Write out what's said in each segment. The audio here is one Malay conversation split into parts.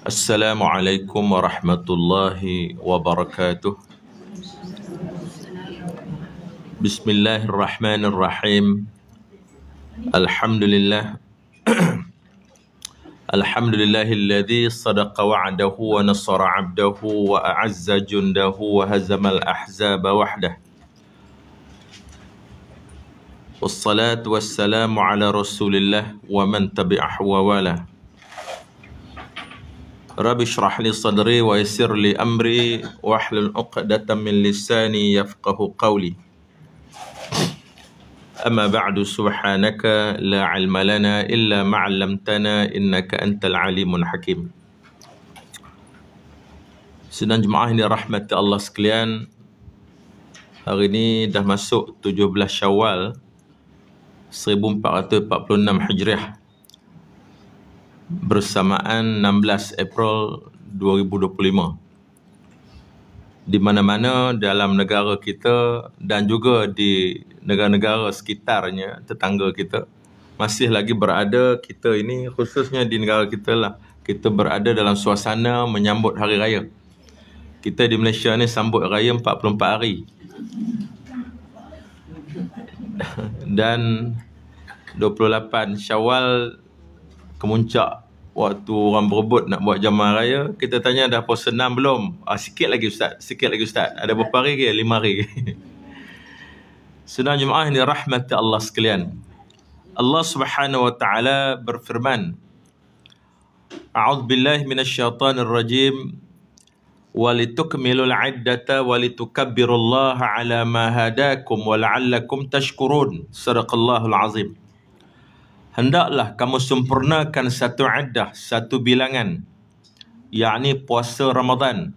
Assalamualaikum warahmatullahi wabarakatuh. Bismillahirrahmanirrahim. Alhamdulillah. Alhamdulillahilladzi sadaqa wa'dahu wa nasara 'abdahu wa a'azza jundahu wa hazamal ahzaba wahdah. Wassalatu wassalamu ala Rasulillah wa man tabi'ahu wa wala. Rabbi shrah li sadri wa yassir li amri wahlul 'uqdatam min lisani yafqahu qawli. Amma ba'du, subhanaka la 'ilma lana illa ma 'allamtana innaka antal alimul hakim. Sidang jemaah yang dirahmati Allah sekalian, hari ini dah masuk 17 Syawal 1446 Hijriah, bersamaan 16 April 2025. Di mana-mana dalam negara kita dan juga di negara-negara sekitarnya, tetangga kita, masih lagi berada, kita ini khususnya di negara kita lah, kita berada dalam suasana menyambut hari raya. Kita di Malaysia ni sambut raya 44 hari. Dan 28 Syawal kemuncak, waktu orang berebut nak buat jamaah raya, kita tanya dah puasa 6 belum? Sikit lagi Ustaz, sikit lagi Ustaz. Ada berapa hari ke? 5 hari. Sedang jemaah yang dirahmati Allah sekalian, Allah Subhanahu wa taala berfirman, A'udzubillahi minasyaitonir rajim, walitukmilul 'iddata walitukabbirullaha 'ala ma hadakum wa la'allakum tashkurun. Sadaqallahul azim. Hendaklah kamu sempurnakan satu iddah, satu bilangan, yakni puasa Ramadan.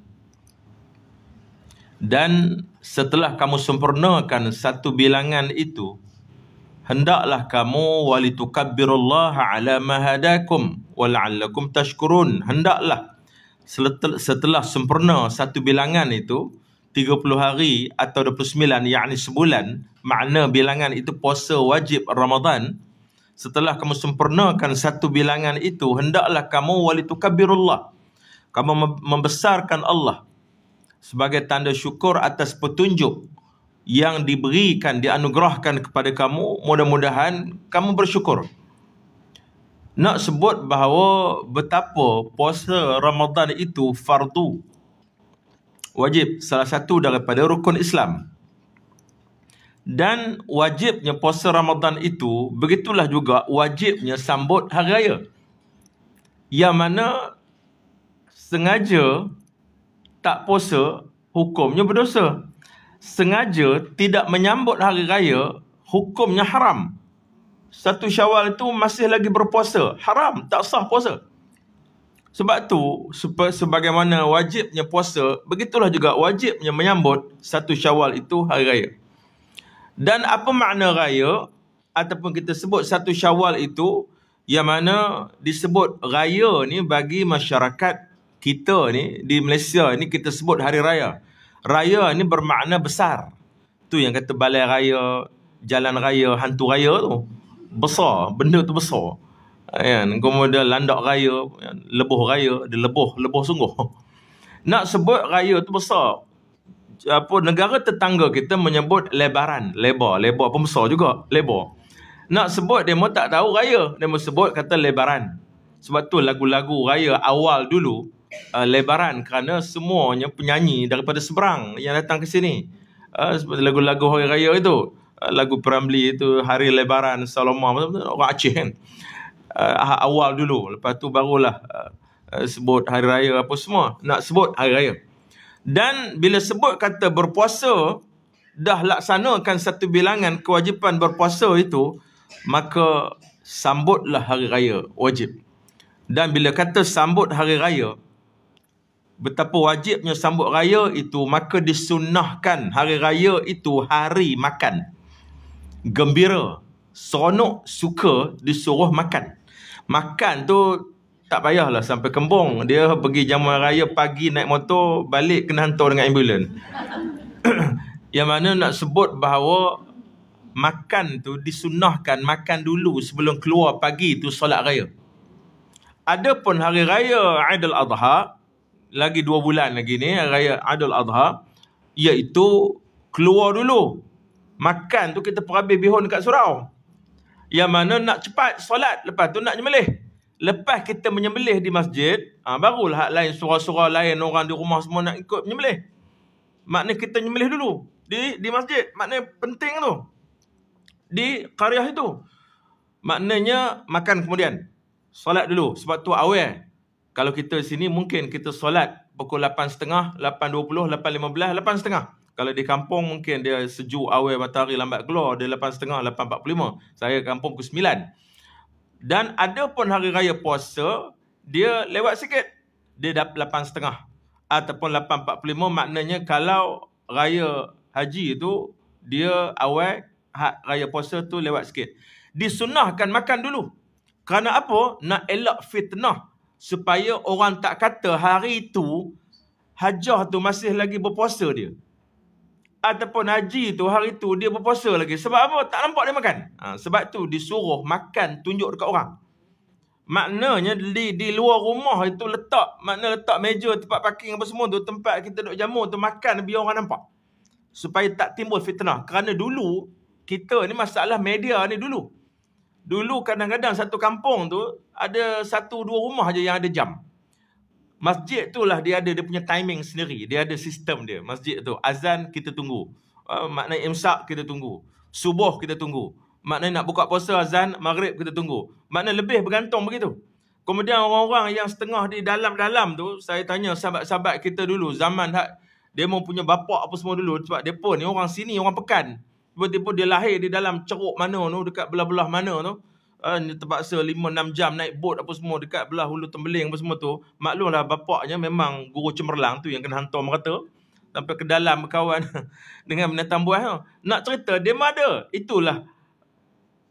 Dan setelah kamu sempurnakan satu bilangan itu, hendaklah kamu walitukabbirullaha 'ala ma hadakum wa la'allakum tashkurun. Hendaklah setelah sempurna satu bilangan itu, 30 hari atau 29, yakni sebulan, makna bilangan itu puasa wajib Ramadan. Setelah kamu sempurnakan satu bilangan itu, hendaklah kamu walitukabbirullah, kamu membesarkan Allah sebagai tanda syukur atas petunjuk yang diberikan, dianugerahkan kepada kamu. Mudah-mudahan kamu bersyukur. Nak sebut bahawa betapa puasa Ramadan itu fardu, wajib, salah satu daripada rukun Islam. Dan wajibnya puasa Ramadan itu, begitulah juga wajibnya sambut hari raya. Yang mana sengaja tak puasa, hukumnya berdosa. Sengaja tidak menyambut hari raya, hukumnya haram. 1 Syawal itu masih lagi berpuasa, haram, tak sah puasa. Sebab tu, sebagaimana wajibnya puasa, begitulah juga wajibnya menyambut 1 Syawal itu hari raya. Dan apa makna raya, ataupun kita sebut 1 Syawal itu, yang mana disebut raya ni bagi masyarakat kita ni di Malaysia ni, kita sebut hari raya. Raya ni bermakna besar. Tu yang kata balai raya, jalan raya, hantu raya tu. Besar, benda tu besar. Kemudian landak raya, lebuh raya, dia lebuh sungguh. Nak sebut raya tu besar. Negara tetangga kita menyebut lebaran, lebar pun besar juga, lebar. Nak sebut, dia mau tak tahu raya, dia mau sebut kata lebaran. Sebab tu lagu-lagu raya awal dulu lebaran, kerana semuanya penyanyi daripada seberang yang datang ke sini. Seperti lagu-lagu hari raya itu, lagu Peramli itu, hari lebaran Saloma, orang Aceh kan. Awal dulu, lepas tu barulah sebut hari raya apa semua, nak sebut hari raya. Dan bila sebut kata berpuasa, dah laksanakan satu bilangan kewajipan berpuasa itu, maka sambutlah hari raya, wajib. Dan bila kata sambut hari raya, betapa wajibnya sambut raya itu, maka disunnahkan hari raya itu hari makan. Gembira, seronok, suka, disuruh makan. Makan tu tak payahlah sampai kembung. Dia pergi jamuan raya pagi naik motor, balik kena hantar dengan ambulan. Yang mana nak sebut bahawa makan tu disunnahkan makan dulu sebelum keluar pagi tu solat raya. Adapun hari raya Aidil Adha, lagi 2 bulan lagi ni raya Aidil Adha, iaitu keluar dulu. Makan tu kita perhabis bihun dekat surau. Yang mana nak cepat solat, lepas tu nak nyembelih. Lepas kita menyembelih di masjid, barulah hak lain, surau-surau lain, orang di rumah semua nak ikut menyembelih. Maknanya kita nyembelih dulu di masjid. Maknanya penting tu. Di qaryah itu. Maknanya makan kemudian. Solat dulu. Sebab tu awal. Kalau kita sini mungkin kita solat pukul 8.30, 8.20, 8.15, 8.30. Kalau di kampung mungkin dia sejuk awal matahari lambat keluar. Dia 8.30, 8.45. Saya kampung pukul 9. Dan ada pun hari raya puasa, dia lewat sikit. Dia dah 8.30 ataupun 8.45. Maknanya kalau raya haji tu, dia awal, raya puasa tu lewat sikit. Disunnahkan makan dulu. Kerana apa? Nak elak fitnah. Supaya orang tak kata hari tu, hajah tu masih lagi berpuasa dia. Ataupun haji tu hari tu dia berpuasa lagi. Sebab apa? Tak nampak dia makan. Sebab tu disuruh makan tunjuk dekat orang. Maknanya di luar rumah itu letak. Maknanya letak meja, tempat parking apa semua tu, tempat kita duduk jamu tu, makan biar orang nampak. Supaya tak timbul fitnah. Kerana dulu kita ni masalah media ni dulu. Dulu kadang-kadang satu kampung tu ada 1-2 rumah je yang ada jam. Masjid tu lah dia ada dia punya timing sendiri. Dia ada sistem dia. Masjid tu azan kita tunggu. Maknanya imsak kita tunggu. Subuh kita tunggu. Maknanya nak buka puasa azan maghrib kita tunggu. Maknanya lebih bergantung begitu. Kemudian orang-orang yang setengah di dalam-dalam tu, saya tanya sahabat-sahabat kita dulu zaman dia mau punya bapak apa semua dulu, sebab depa ni orang sini, orang Pekan. Tiba-tiba dia lahir di dalam ceruk mana tu, dekat belah-belah mana tu. Terpaksa 5-6 jam naik bot apa semua dekat belah Hulu Tembeling apa semua tu. Maklumlah bapaknya memang guru cemerlang tu yang kena hantar merata sampai ke dalam berkawan dengan binatang buas tu. Nak cerita dia ada. Itulah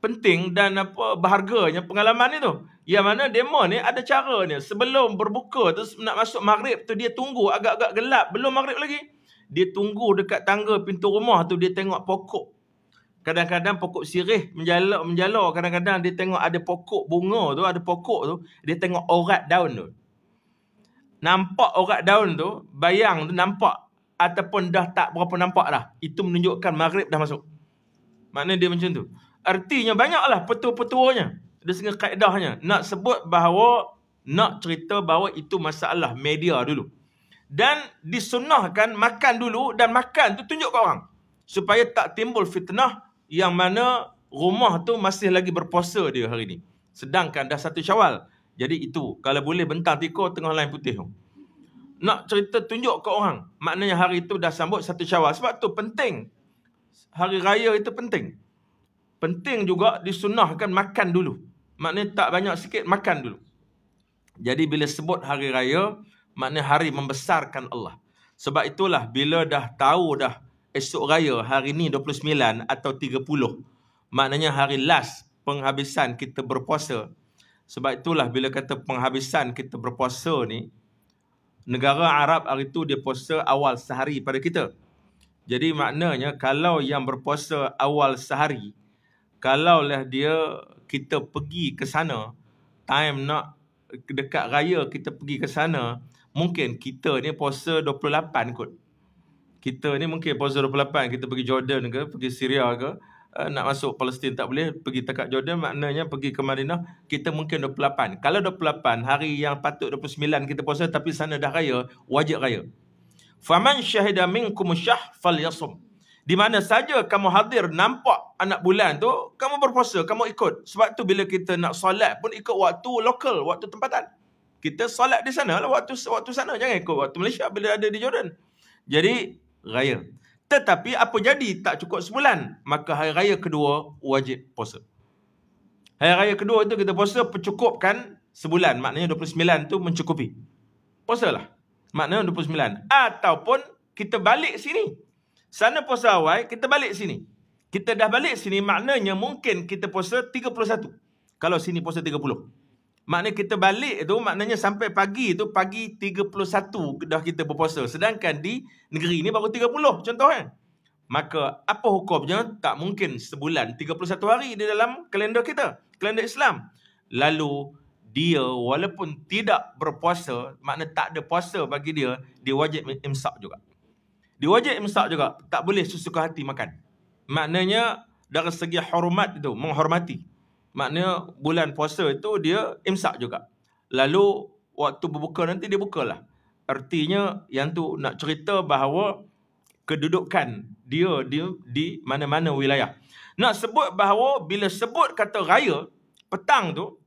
penting dan berharganya pengalaman ni tu. Yang mana demo ni ada cara ni. Sebelum berbuka tu nak masuk maghrib tu dia tunggu agak-agak gelap, belum maghrib lagi. Dia tunggu dekat tangga pintu rumah tu, dia tengok pokok. Kadang-kadang pokok sirih menjala. Kadang-kadang dia tengok ada pokok bunga tu, ada pokok tu, dia tengok orat daun tu. Nampak orat daun tu, bayang tu nampak. Ataupun dah tak berapa nampak dah. Itu menunjukkan maghrib dah masuk. Maknanya dia macam tu. Artinya banyaklah petua-petuanya. Dia sehingga kaedahnya. Nak sebut bahawa, nak cerita bahawa itu masalah media dulu. Dan disunnahkan makan dulu, dan makan tu tunjuk ke orang. Supaya tak timbul fitnah yang mana rumah tu masih lagi berpuasa dia hari ni. Sedangkan dah 1 Syawal. Jadi itu, kalau boleh bentang tiko tengah lain putih tu. Nak cerita tunjuk ke orang. Maknanya hari tu dah sambut 1 Syawal. Sebab tu penting. Hari raya itu penting. Penting juga disunnahkan makan dulu. Maknanya tak banyak sikit, makan dulu. Jadi bila sebut hari raya, maknanya hari membesarkan Allah. Sebab itulah bila dah tahu dah esok raya hari ni 29 atau 30. Maknanya hari last penghabisan kita berpuasa. Sebab itulah bila kata penghabisan kita berpuasa ni, negara Arab hari tu dia puasa awal sehari pada kita. Jadi maknanya kalau yang berpuasa awal sehari, kalaulah kita pergi ke sana, time nak dekat raya kita pergi ke sana, mungkin kita ni puasa 28 kot. Kita ni mungkin puasa 28, kita pergi Jordan ke, pergi Syria ke, nak masuk Palestin tak boleh, pergi dekat Jordan, maknanya pergi ke Madinah, kita mungkin 28. Kalau 28, hari yang patut 29 kita puasa, tapi sana dah raya, wajib raya. Faman syahida minkum syah falyasum. Di mana saja kamu hadir nampak anak bulan tu, kamu berpuasa, kamu ikut. Sebab tu bila kita nak solat pun ikut waktu lokal, waktu tempatan. Kita solat di sana lah, waktu sana, jangan ikut waktu Malaysia bila ada di Jordan. Jadi raya. Tetapi apa jadi tak cukup sebulan, maka hari raya kedua wajib puasa. Hari raya kedua itu kita puasa percukupkan sebulan, maknanya 29 tu mencukupi. Puasalah. Maknanya 29. Ataupun kita balik sini. Sana puasa awal, kita balik sini. Kita dah balik sini, maknanya mungkin kita puasa 31. Kalau sini puasa 30. Maknanya kita balik tu, maknanya sampai pagi tu, pagi 31 dah kita berpuasa. Sedangkan di negeri ni baru 30 contohnya. Maka apa hukumnya? Tak mungkin sebulan 31 hari di dalam kalender kita, kalender Islam. Lalu dia walaupun tidak berpuasa, makna tak ada puasa bagi dia, dia wajib imsak juga. Dia wajib imsak juga, tak boleh sesuka hati makan. Maknanya dari segi hormat itu, menghormati. Maknanya bulan puasa itu dia imsak juga. Lalu waktu berbuka nanti dia bukalah. Artinya yang tu nak cerita bahawa kedudukan dia di mana-mana wilayah. Nak sebut bahawa bila sebut kata raya petang tu,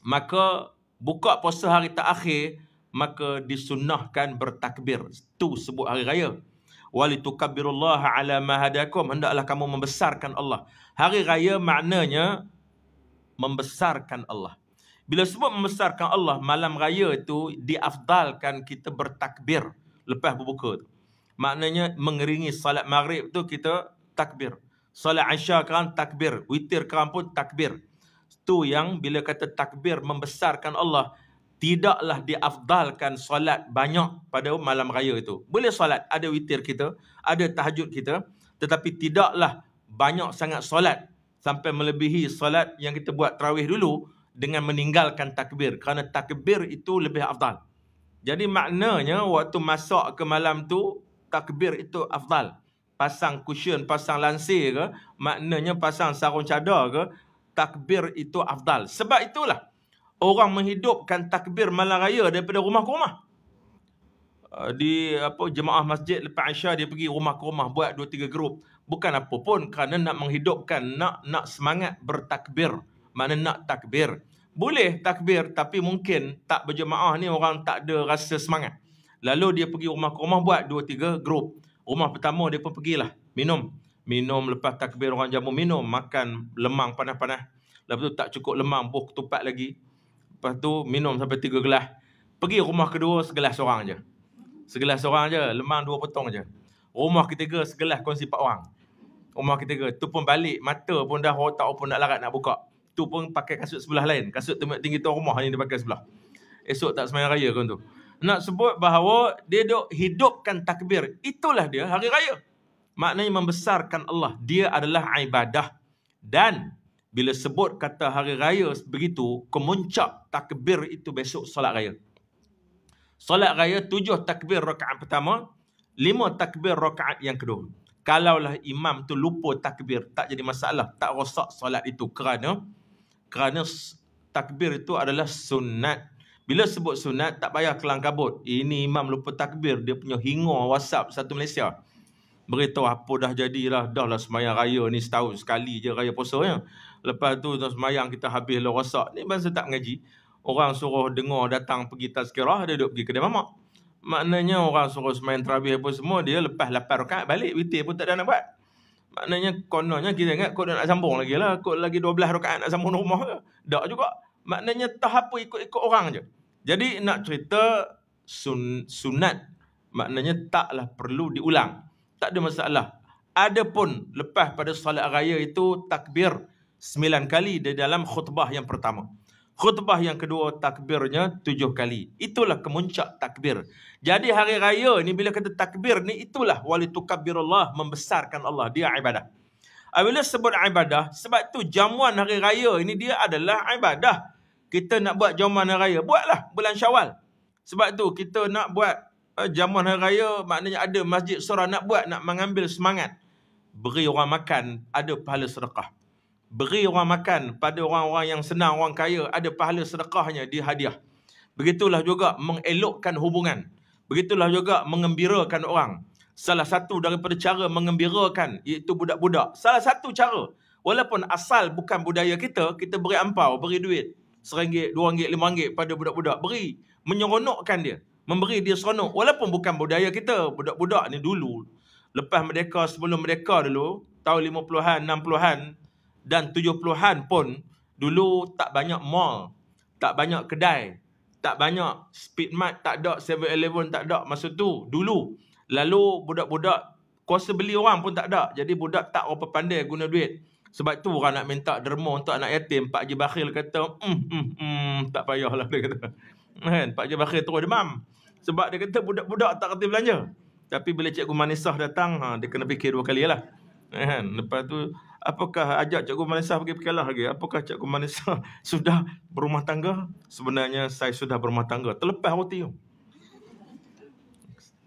maka buka puasa hari terakhir, maka disunnahkan bertakbir. Tu sebut hari raya. Walitukabbirullaha ala ma hadakum, hendaklah kamu membesarkan Allah. Hari raya maknanya membesarkan Allah. Bila sebut membesarkan Allah, malam raya itu diafdalkan kita bertakbir lepas berbuka tu. Maknanya mengiringi salat maghrib tu kita takbir. Salat Isya kan takbir, witir kan pun takbir. Tu yang bila kata takbir membesarkan Allah, tidaklah diafdalkan solat banyak pada malam raya itu. Boleh solat, ada witir kita, ada tahajud kita, tetapi tidaklah banyak sangat solat sampai melebihi solat yang kita buat tarawih dulu dengan meninggalkan takbir. Kerana takbir itu lebih afdal. Jadi maknanya waktu masak ke malam tu, takbir itu afdal. Pasang cushion, pasang lansir ke, maknanya pasang sarung cadar ke, takbir itu afdal. Sebab itulah orang menghidupkan takbir malam raya daripada rumah ke rumah. Di jemaah masjid lepas Isya dia pergi rumah ke rumah buat 2-3 grup. Bukan apa pun, kerana nak menghidupkan, nak semangat bertakbir. Mana nak takbir. Boleh takbir tapi mungkin tak berjemaah ni orang tak ada rasa semangat. Lalu dia pergi rumah ke rumah buat 2-3 grup. Rumah pertama dia pun pergilah minum. Minum lepas takbir orang jamu minum, makan lemang panas-panas. Lepas tu tak cukup lemang, buh ketupat lagi. Lepas tu minum sampai 3 gelas. Pergi rumah kedua segelas seorang je. Segelas seorang je, lemang 2 potong je. Rumah ketiga segelas kongsi 4 orang. Rumah ketiga, tu pun balik, mata pun dah tak apa nak larat nak buka. Tu pun pakai kasut sebelah lain. Kasut tinggi tu rumah ni dia pakai sebelah. Esok tak sembahyang raya kan tu. Nak sebut bahawa dia duk hidupkan takbir. Itulah dia hari raya. Maknanya membesarkan Allah. Dia adalah ibadah. Dan bila sebut kata hari raya begitu, kemuncak takbir itu besok solat raya. Solat raya 7 takbir rakaat pertama, 5 takbir rakaat yang kedua. Kalaulah imam tu lupa takbir, tak jadi masalah, tak rosak solat itu. Kerana takbir itu adalah sunat. Bila sebut sunat, tak payah kelang kabut. Ini imam lupa takbir, dia punya hinga WhatsApp satu Malaysia. Beritahu apa dah jadilah, dah lah semayang raya ni setahun sekali je raya puasanya. Lepas tu semayang kita habis lah rosak. Ni bangsa tak mengaji. Orang suruh dengar datang pergi tazkirah, dia duduk pergi kedai mamak. Maknanya orang suruh semayang tarawih apa semua, dia lepas 8 rakaat balik, witir pun tak ada nak buat. Maknanya kononnya kita ingat kod nak sambung lagi lah, kod lagi 12 rakaat nak sambung rumah ke. Tak juga. Maknanya tahap apa ikut-ikut orang je. Jadi nak cerita sunat, maknanya taklah perlu diulang. Tak ada masalah. Adapun lepas pada solat raya itu takbir 9 kali di dalam khutbah yang pertama. Khutbah yang kedua takbirnya 7 kali. Itulah kemuncak takbir. Jadi hari raya ni bila kata takbir ni, itulah walitukabbirullah, membesarkan Allah. Dia ibadah. Bila sebut ibadah, sebab tu jamuan hari raya ini dia adalah ibadah. Kita nak buat jamuan hari raya, buatlah bulan Syawal. Sebab tu kita nak buat jamuan hari raya, maknanya ada masjid surah nak buat, nak mengambil semangat. Beri orang makan, ada pahala sedekah. Beri orang makan pada orang-orang yang senang, orang kaya, ada pahala sedekahnya, dia hadiah. Begitulah juga mengelokkan hubungan. Begitulah juga mengembirakan orang. Salah satu daripada cara mengembirakan iaitu budak-budak. Salah satu cara, walaupun asal bukan budaya kita, kita beri ampau, beri duit RM1, RM2, RM5 pada budak-budak. Beri, menyeronokkan dia, memberi dia seronok. Walaupun bukan budaya kita, budak-budak ni dulu, lepas merdeka, sebelum merdeka dulu, tahun 50-an, 60-an dan 70-an pun, dulu tak banyak mall, tak banyak kedai, tak banyak Speedmart, tak ada 7-Eleven, tak ada masa tu, dulu. Lalu budak-budak kuasa beli orang pun tak ada. Jadi budak tak berapa pandai guna duit. Sebab tu orang nak minta derma untuk anak yatim. Pak Haji Bakhil kata, tak payahlah, dia kata. Pak Haji Bakhil terus demam. Sebab dia kata budak-budak tak kerti belanja. Tapi bila Cikgu Manisah datang, dia kena fikir 2 kali lah. Lepas tu, apakah ajak Cikgu Manisah pergi Kelah lagi? Apakah Cikgu Manisah sudah berumah tangga? Sebenarnya saya sudah berumah tangga. Terlepas roti tu.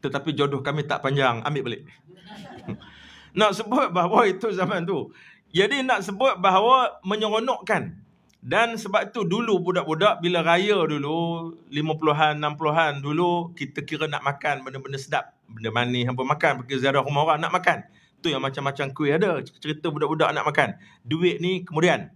Tetapi jodoh kami tak panjang. Ambil balik. Nak sebut bahawa itu zaman tu. Jadi nak sebut bahawa menyeronokkan. Dan sebab tu dulu budak-budak bila raya dulu 50-an 60-an dulu kita kira nak makan benda-benda sedap, benda manis hampa makan, pergi ziarah rumah orang nak makan. Tu yang macam-macam kuih ada, cerita budak-budak nak makan. Duit ni kemudian.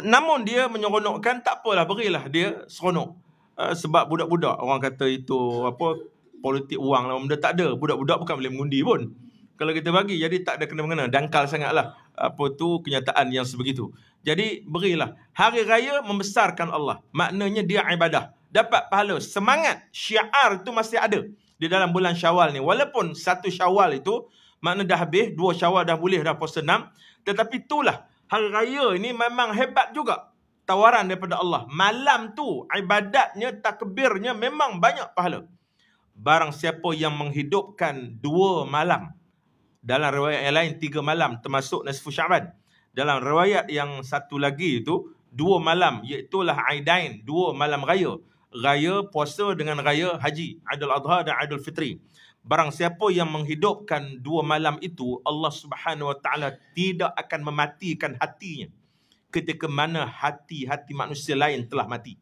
Namun dia menyeronokkan, tak apalah, berilah dia seronok. Sebab budak-budak orang kata itu apa politik wang lah, benda tak ada. Budak-budak bukan boleh mengundi pun. Kalau kita bagi, jadi tak ada kena-mengena. Dangkal sangatlah. Apa tu kenyataan yang sebegitu. Jadi berilah. Hari raya membesarkan Allah. Maknanya dia ibadah. Dapat pahala. Semangat syiar itu masih ada di dalam bulan Syawal ni. Walaupun 1 Syawal itu makna dah habis, 2 Syawal dah boleh dah puasa 6. Tetapi itulah hari raya ini memang hebat juga. Tawaran daripada Allah. Malam tu ibadatnya, takbirnya memang banyak pahala. Barang siapa yang menghidupkan 2 malam. Dalam riwayat yang lain 3 malam termasuk Nisfu Sya'ban. Dalam riwayat yang satu lagi itu 2 malam, iaitulah Aidain, 2 malam raya. Raya puasa dengan raya haji, Aidul Adha dan Aidul Fitri. Barang siapa yang menghidupkan 2 malam itu, Allah Subhanahu Wa Taala tidak akan mematikan hatinya ketika mana hati-hati manusia lain telah mati.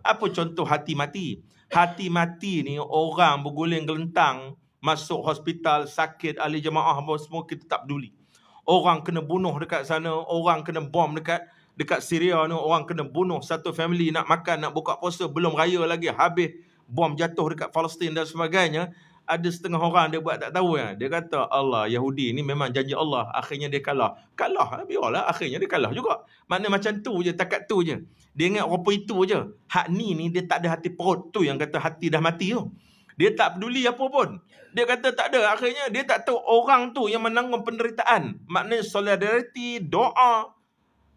Apa contoh hati mati? Hati mati ni orang berguling gelentang, masuk hospital, sakit, ahli jemaah, semua kita tak peduli. Orang kena bunuh dekat sana, orang kena bom dekat Syria ni, orang kena bunuh satu family nak makan, nak buka puasa, belum raya lagi, habis bom jatuh dekat Palestin dan sebagainya. Ada setengah orang dia buat tak tahu ya. Dia kata Allah, Yahudi ni memang janji Allah, akhirnya dia kalah. Kalah, biarlah, akhirnya dia kalah juga. Maknanya macam tu je, takat tu je. Dia ingat rupa itu je. Hak ni dia tak ada hati perut tu yang kata hati dah mati tu. Dia tak peduli apa pun. Dia kata tak ada. Akhirnya dia tak tahu orang tu yang menanggung penderitaan. Maknanya solidariti, doa.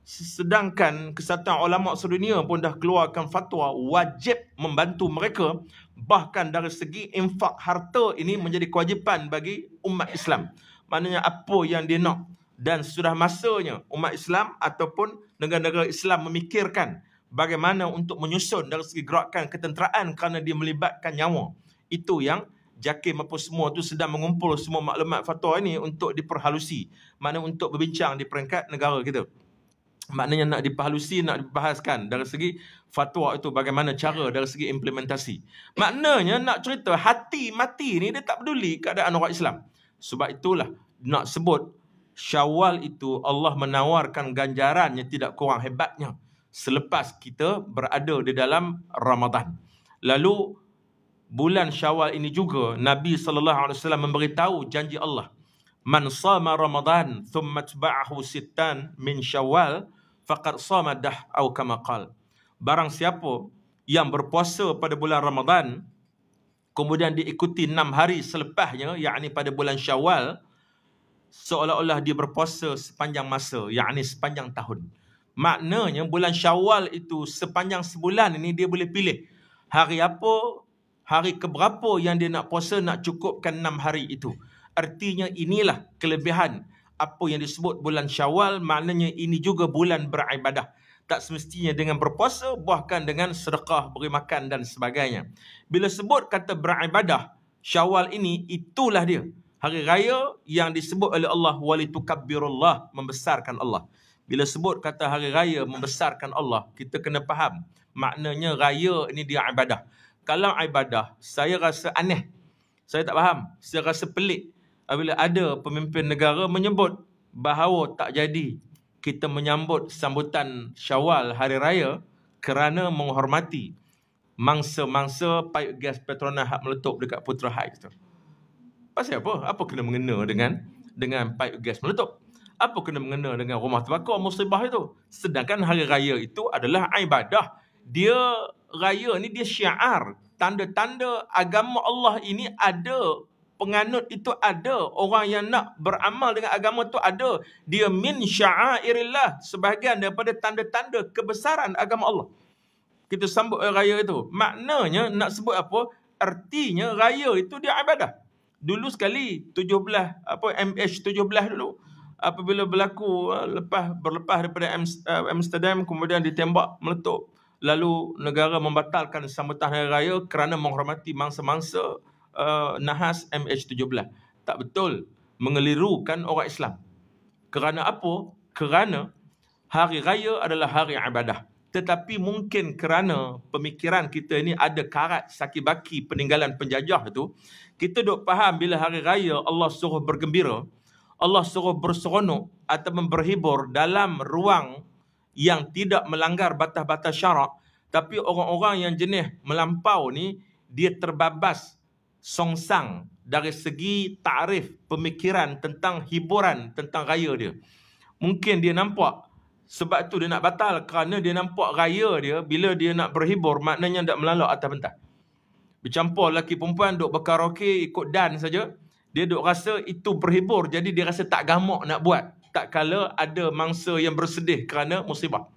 Sedangkan Kesatuan Ulama Sedunia pun dah keluarkan fatwa wajib membantu mereka. Bahkan dari segi infak harta ini menjadi kewajipan bagi umat Islam. Maknanya apa yang dia nak. Dan sudah masanya umat Islam ataupun negara-negara Islam memikirkan bagaimana untuk menyusun dari segi gerakan ketenteraan kerana dia melibatkan nyawa. Itu yang JAKIM apa semua tu sedang mengumpul semua maklumat fatwa ini untuk diperhalusi. Maknanya untuk berbincang di peringkat negara kita. Maknanya nak diperhalusi, nak dibahaskan dari segi fatwa itu bagaimana cara dari segi implementasi. Maknanya nak cerita hati mati ni dia tak peduli keadaan orang Islam. Sebab itulah nak sebut Syawal itu Allah menawarkan ganjarannya tidak kurang hebatnya selepas kita berada di dalam Ramadan. Lalu bulan Syawal ini juga Nabi SAW memberitahu janji Allah. Man sama Ramadan thumma atba'ahu sittan min Syawal faqad sama dah atau kama qala. Barang siapa yang berpuasa pada bulan Ramadan kemudian diikuti 6 hari selepasnya, yakni pada bulan Syawal, seolah-olah dia berpuasa sepanjang masa, yakni sepanjang tahun. Maknanya bulan Syawal itu sepanjang sebulan ini dia boleh pilih hari apa, hari keberapa yang dia nak puasa, nak cukupkan 6 hari itu. Artinya inilah kelebihan apa yang disebut bulan Syawal. Maknanya ini juga bulan beribadah. Tak semestinya dengan berpuasa, bahkan dengan sedekah, beri makan dan sebagainya. Bila sebut kata beribadah, Syawal ini itulah dia. Hari raya yang disebut oleh Allah walitukabbirullah, membesarkan Allah. Bila sebut kata hari raya membesarkan Allah, kita kena faham. Maknanya raya ini dia ibadah. Kalau ibadah, saya rasa aneh. Saya tak faham. Saya rasa pelik apabila ada pemimpin negara menyebut bahawa tak jadi kita menyambut sambutan Syawal hari raya kerana menghormati mangsa-mangsa paip gas Petronas hak meletup dekat Putra Heights tu. Pasal apa? Apa kena mengena dengan paip gas meletup? Apa kena mengena dengan rumah terbakar musibah itu? Sedangkan hari raya itu adalah ibadah. Dia raya ni dia syiar, tanda-tanda agama Allah ini ada, penganut itu ada, orang yang nak beramal dengan agama itu ada. Dia min sya'airillah, sebahagian daripada tanda-tanda kebesaran agama Allah. Kita sambut raya itu. Maknanya nak sebut apa? Artinya raya itu dia ibadah. Dulu sekali 17 MH17 dulu apabila berlaku berlepas daripada Amsterdam, kemudian ditembak meletup, lalu negara membatalkan sambutan hari raya kerana menghormati mangsa-mangsa nahas MH17. Tak betul, mengelirukan orang Islam. Kerana apa? Kerana hari raya adalah hari ibadah. Tetapi mungkin kerana pemikiran kita ni ada karat saki-baki peninggalan penjajah tu, kita duk faham bila hari raya Allah suruh bergembira, Allah suruh berseronok atau berhibur dalam ruang yang tidak melanggar batas-batas syarak. Tapi orang-orang yang jenis melampau ni, dia terbabas songsang dari segi takrif pemikiran tentang hiburan, tentang raya dia. Mungkin dia nampak, sebab tu dia nak batal, kerana dia nampak raya dia, bila dia nak berhibur, maknanya tak melalak atas pentas. Bercampur lelaki perempuan duk berkaraoke, ikut dan saja. Dia duk rasa itu berhibur, jadi dia rasa tak gamak nak buat. Tak kala ada mangsa yang bersedih kerana musibah.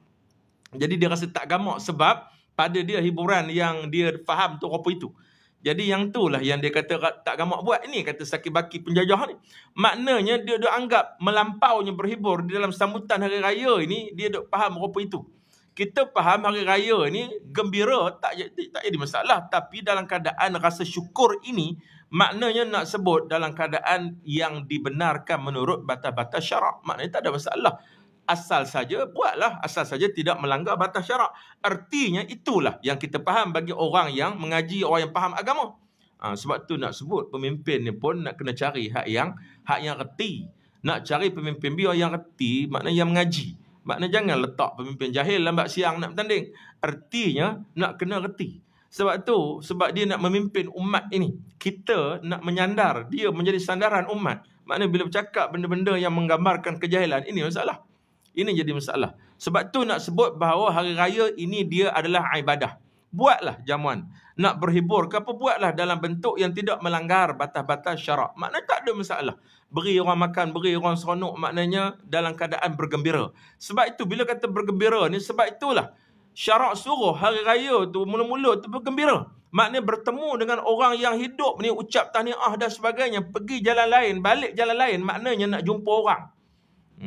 Jadi dia rasa tak gamak sebab pada dia hiburan yang dia faham tu apa itu. Jadi yang itulah yang dia kata tak gamak buat. Ini kata saki-baki penjajah ni. Maknanya dia duk anggap melampaunya berhibur di dalam sambutan hari raya ini, dia duk faham apa itu. Kita faham hari raya ni gembira, tak jadi masalah. Tapi dalam keadaan rasa syukur ini, maknanya nak sebut dalam keadaan yang dibenarkan menurut batas-batas syarak. Maknanya tak ada masalah. Asal saja buatlah, asal saja tidak melanggar batas syarak. Artinya itulah yang kita faham bagi orang yang mengaji, orang yang faham agama. Sebab tu nak sebut pemimpin ni pun nak kena cari hak yang reti. Nak cari pemimpin biar yang reti, maknanya yang mengaji. Maknanya jangan letak pemimpin jahil lambat siang nak bertanding. Artinya nak kena reti. Sebab tu, sebab dia nak memimpin umat ini, kita nak menyandar dia menjadi sandaran umat. Maknanya bila bercakap benda-benda yang menggambarkan kejahilan, ini masalah. Ini jadi masalah. Sebab tu nak sebut bahawa hari raya ini dia adalah ibadah. Buatlah jamuan. Nak berhibur ke apa, buatlah dalam bentuk yang tidak melanggar batas-batas syarak. Maknanya tak ada masalah. Beri orang makan, beri orang seronok, maknanya dalam keadaan bergembira. Sebab itu bila kata bergembira ni, sebab itulah syarak suruh hari raya tu mula-mula tu bergembira. Maknanya bertemu dengan orang yang hidup ni, ucap tahniah dan sebagainya, pergi jalan lain, balik jalan lain, maknanya nak jumpa orang.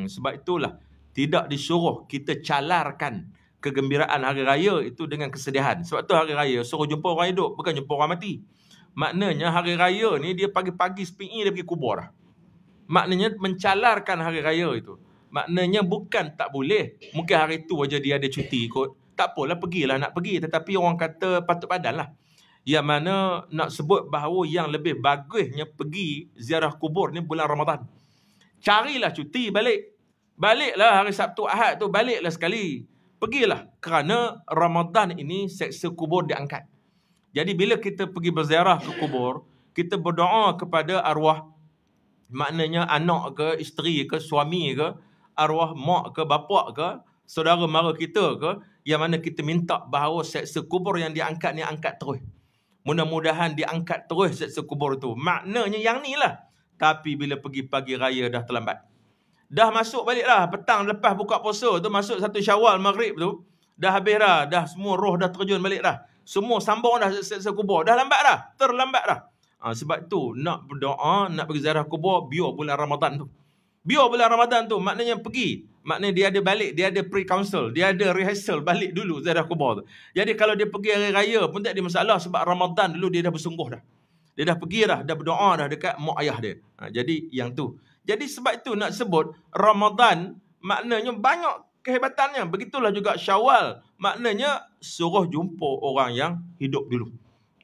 Sebab itulah tidak disuruh kita calarkan kegembiraan hari raya itu dengan kesedihan. Sebab tu hari raya suruh jumpa orang hidup, bukan jumpa orang mati. Maknanya hari raya ni dia pagi-pagi sepingi dia pergi kubur dah. Maknanya mencalarkan hari raya itu. Maknanya bukan tak boleh. Mungkin hari tu aja dia ada cuti ikut. Tak apalah, pergilah nak pergi. Tetapi orang kata patut badan lah. Yang mana nak sebut bahawa yang lebih bagusnya pergi ziarah kubur ni bulan Ramadan. Carilah cuti balik. Baliklah hari Sabtu Ahad tu, baliklah sekali. Pergilah. Kerana Ramadan ini seksa kubur diangkat. Jadi bila kita pergi berziarah ke kubur, kita berdoa kepada arwah, maknanya anak ke, isteri ke, suami ke, arwah mak ke, bapak ke, saudara mara kita ke, yang mana kita minta bahawa seksa kubur yang diangkat ni angkat terus. Mudah-mudahan diangkat terus seksa kubur tu. Maknanya yang ni lah. Tapi bila pergi pagi raya dah terlambat. Dah masuk balik lah. Petang lepas buka puasa tu, masuk 1 Syawal maghrib tu, dah habis dah. Dah semua roh dah terjun balik dah. Semua sambung dah seksa kubur. Dah lambat dah. Terlambat dah. Sebab tu nak berdoa, nak pergi ziarah kubur, biar bulan Ramadan tu. Biar bulan Ramadan tu, maknanya pergi. Maknanya dia ada balik, dia ada pre-council, dia ada rehearsal balik dulu ziarah kubur tu. Jadi kalau dia pergi hari raya pun tak ada masalah, sebab Ramadan dulu dia dah bersungguh dah. Dia dah pergi dah berdoa dah dekat mak ayah dia. Jadi yang tu. Jadi sebab itu nak sebut Ramadan maknanya banyak kehebatannya. Begitulah juga Syawal. Maknanya suruh jumpa orang yang hidup dulu.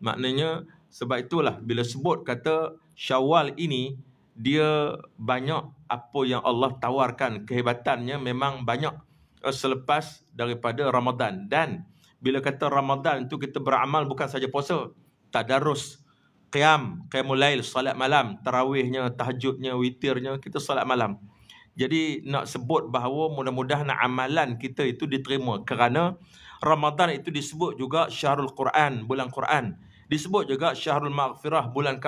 Maknanya sebab itulah bila sebut kata Syawal ini, dia banyak apa yang Allah tawarkan. Kehebatannya memang banyak selepas daripada Ramadan. Dan bila kata Ramadan itu kita beramal bukan saja puasa. Tadarus, qiyamul lail, salat malam, tarawihnya, tahajudnya, witirnya, kita salat malam. Jadi nak sebut bahawa mudah-mudahan amalan kita itu diterima. Kerana Ramadan itu disebut juga Syahrul Quran, bulan Quran. Disebut juga Syahrul Maghfirah, bulan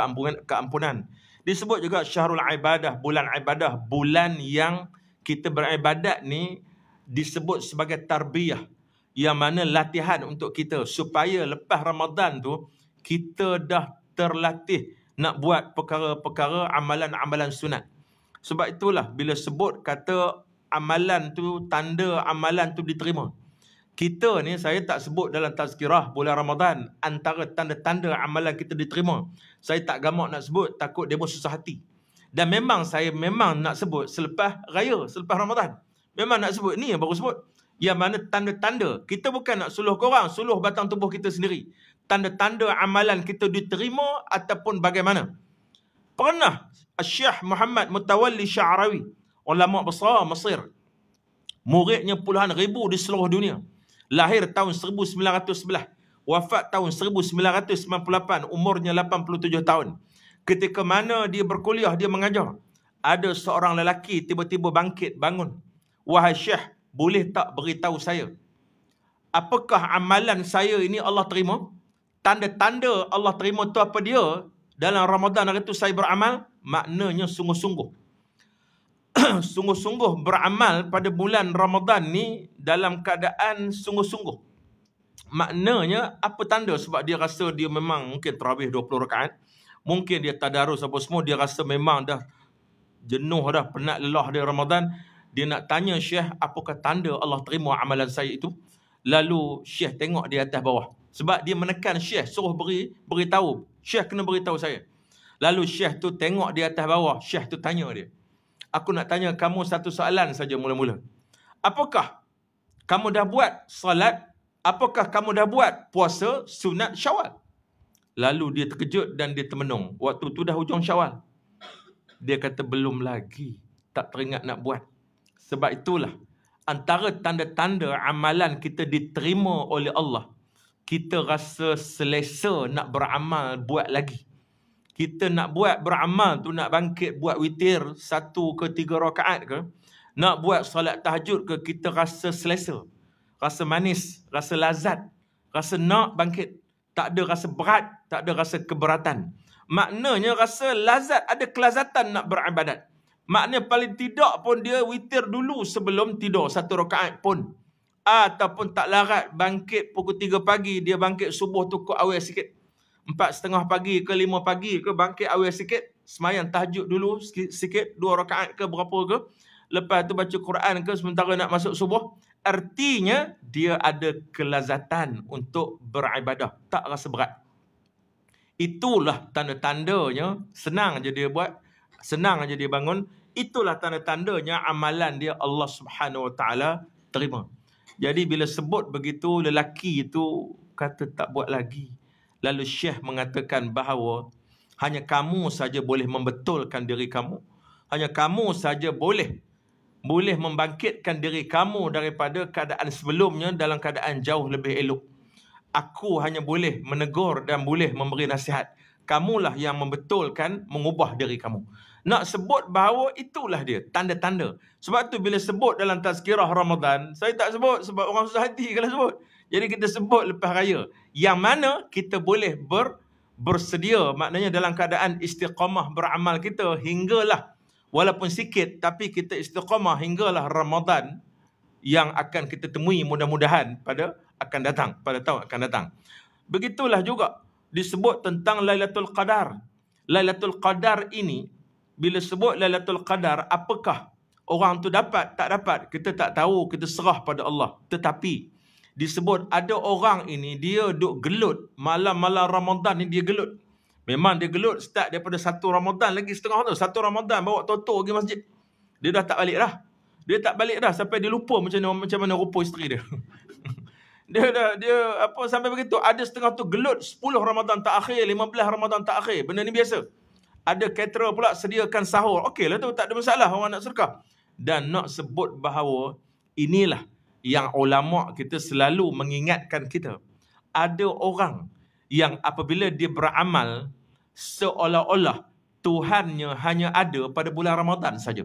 keampunan. Disebut juga Syahrul Ibadah, bulan ibadah. Bulan yang kita beribadat ni disebut sebagai tarbiyah. Yang mana latihan untuk kita supaya lepas Ramadan tu kita dah terlatih nak buat perkara-perkara amalan-amalan sunat. Sebab itulah bila sebut kata amalan tu, tanda amalan tu diterima. Kita ni, saya tak sebut dalam tazkirah bulan Ramadan antara tanda-tanda amalan kita diterima. Saya tak gamak nak sebut, takut dia pun susah hati. Dan memang saya nak sebut selepas raya, selepas Ramadan. Memang nak sebut, ni yang baru sebut. Yang mana tanda-tanda, kita bukan nak suluh korang, suluh batang tubuh kita sendiri. Tanda-tanda amalan kita diterima ataupun bagaimana. Pernah Syekh Muhammad Mutawalli Sya'rawi, ulama besar Mesir, muridnya puluhan ribu di seluruh dunia, lahir tahun 1911, wafat tahun 1998, umurnya 87 tahun. Ketika mana dia berkuliah, dia mengajar, ada seorang lelaki tiba-tiba bangkit bangun. Wahai Syekh, boleh tak beritahu saya, apakah amalan saya ini Allah terima? Tanda-tanda Allah terima tu apa dia? Dalam Ramadan hari itu saya beramal, maknanya sungguh-sungguh. Sungguh-sungguh beramal pada bulan Ramadan ni dalam keadaan sungguh-sungguh. Maknanya apa tanda? Sebab dia rasa dia memang mungkin tarawih 20 rakaat. Mungkin dia tadarus apa semua, dia rasa memang dah jenuh dah, penat lelah dia Ramadan. Dia nak tanya Syekh, apakah tanda Allah terima amalan saya itu? Lalu Syekh tengok di atas bawah. Sebab dia menekan Syekh, suruh beritahu. Syekh kena beritahu saya. Lalu Syekh tu tengok di atas bawah. Syekh tu tanya dia, aku nak tanya kamu satu soalan saja mula-mula. Apakah kamu dah buat salat? Apakah kamu dah buat puasa sunat Syawal? Lalu dia terkejut dan dia termenung. Waktu tu dah hujung Syawal. Dia kata belum lagi, tak teringat nak buat. Sebab itulah antara tanda-tanda amalan kita diterima oleh Allah, kita rasa selesa nak beramal buat lagi. Kita nak buat beramal tu, nak bangkit buat witir 1 ke 3 rakaat ke, nak buat solat tahajud ke, kita rasa selesa, rasa manis, rasa lazat, rasa nak bangkit. Tak ada rasa berat, tak ada rasa keberatan. Maknanya rasa lazat, ada kelazatan nak beribadat. Maknanya paling tidak pun dia witir dulu sebelum tidur 1 rakaat pun. Ataupun tak larat bangkit pukul 3 pagi, dia bangkit subuh tu kau awal sikit. 4:30 pagi ke 5 pagi ke, bangkit awal sikit, semayang tahajud dulu sikit, 2 rakaat ke berapa ke. Lepas tu baca Quran ke sementara nak masuk subuh. Artinya dia ada kelazatan untuk beribadah, tak rasa berat. Itulah tanda-tandanya, senang je dia buat, senang je dia bangun. Itulah tanda-tandanya amalan dia Allah Subhanahu Wa Taala terima. Jadi bila sebut begitu, lelaki itu kata tak buat lagi. Lalu Syekh mengatakan bahawa hanya kamu saja boleh membetulkan diri kamu. Hanya kamu saja boleh membangkitkan diri kamu daripada keadaan sebelumnya dalam keadaan jauh lebih elok. Aku hanya boleh menegur dan boleh memberi nasihat. Kamulah yang membetulkan, mengubah diri kamu. Nak sebut bahawa itulah dia, tanda-tanda. Sebab tu bila sebut dalam tazkirah Ramadan, saya tak sebut sebab orang susah hati kalau sebut. Jadi kita sebut lepas raya. Yang mana kita boleh bersedia, maknanya dalam keadaan istiqamah beramal kita hinggalah, walaupun sikit, tapi kita istiqamah hinggalah Ramadan yang akan kita temui mudah-mudahan pada tahun akan datang. Begitulah juga disebut tentang Lailatul Qadar. Lailatul Qadar ini, bila sebut Lailatul Qadar, apakah orang tu dapat, tak dapat, kita tak tahu, kita serah pada Allah. Tetapi disebut ada orang ini, dia duk gelut, malam-malam Ramadan ni dia gelut. Memang dia gelut start daripada 1 Ramadan lagi setengah tu. 1 Ramadan bawa toto pergi masjid. Dia dah tak balik dah. Dia tak balik dah sampai dia lupa macam mana rupa isteri dia. dia sampai begitu. Ada setengah tu gelut 10 Ramadan tak akhir, 15 Ramadan tak akhir. Benda ni biasa. Ada caterer pula sediakan sahur. Okey lah tu, tak ada masalah orang nak sedekah. Dan nak sebut bahawa inilah yang ulama kita selalu mengingatkan kita. Ada orang yang apabila dia beramal seolah-olah Tuhannya hanya ada pada bulan Ramadan saja.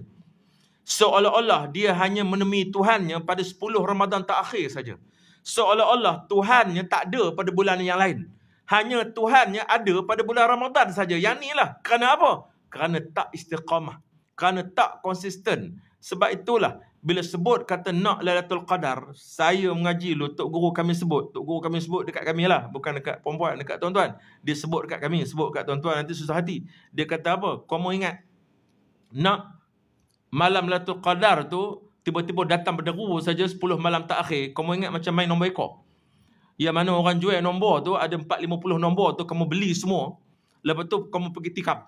Seolah-olah dia hanya menemui Tuhannya pada 10 Ramadan tak akhir saja. Seolah-olah Tuhannya tak ada pada bulan yang lain. Hanya Tuhannya ada pada bulan Ramadan saja. Yang ni lah. Kerana apa? Kerana tak istiqamah. Kerana tak konsisten. Sebab itulah bila sebut kata nak Lailatul Qadar, saya mengaji dulu, tok guru kami sebut dekat kami lah, bukan dekat perempuan, dekat tuan-tuan. Dia sebut dekat kami, sebut dekat tuan-tuan, nanti susah hati. Dia kata apa? Kau mau ingat, nak malam Lailatul Qadar tu tiba-tiba datang berderu saja 10 malam terakhir, kau mau ingat macam main nombor ekor. Yang mana orang jual nombor tu, ada 450 nombor tu, kamu beli semua. Lepas tu kamu pergi tikam.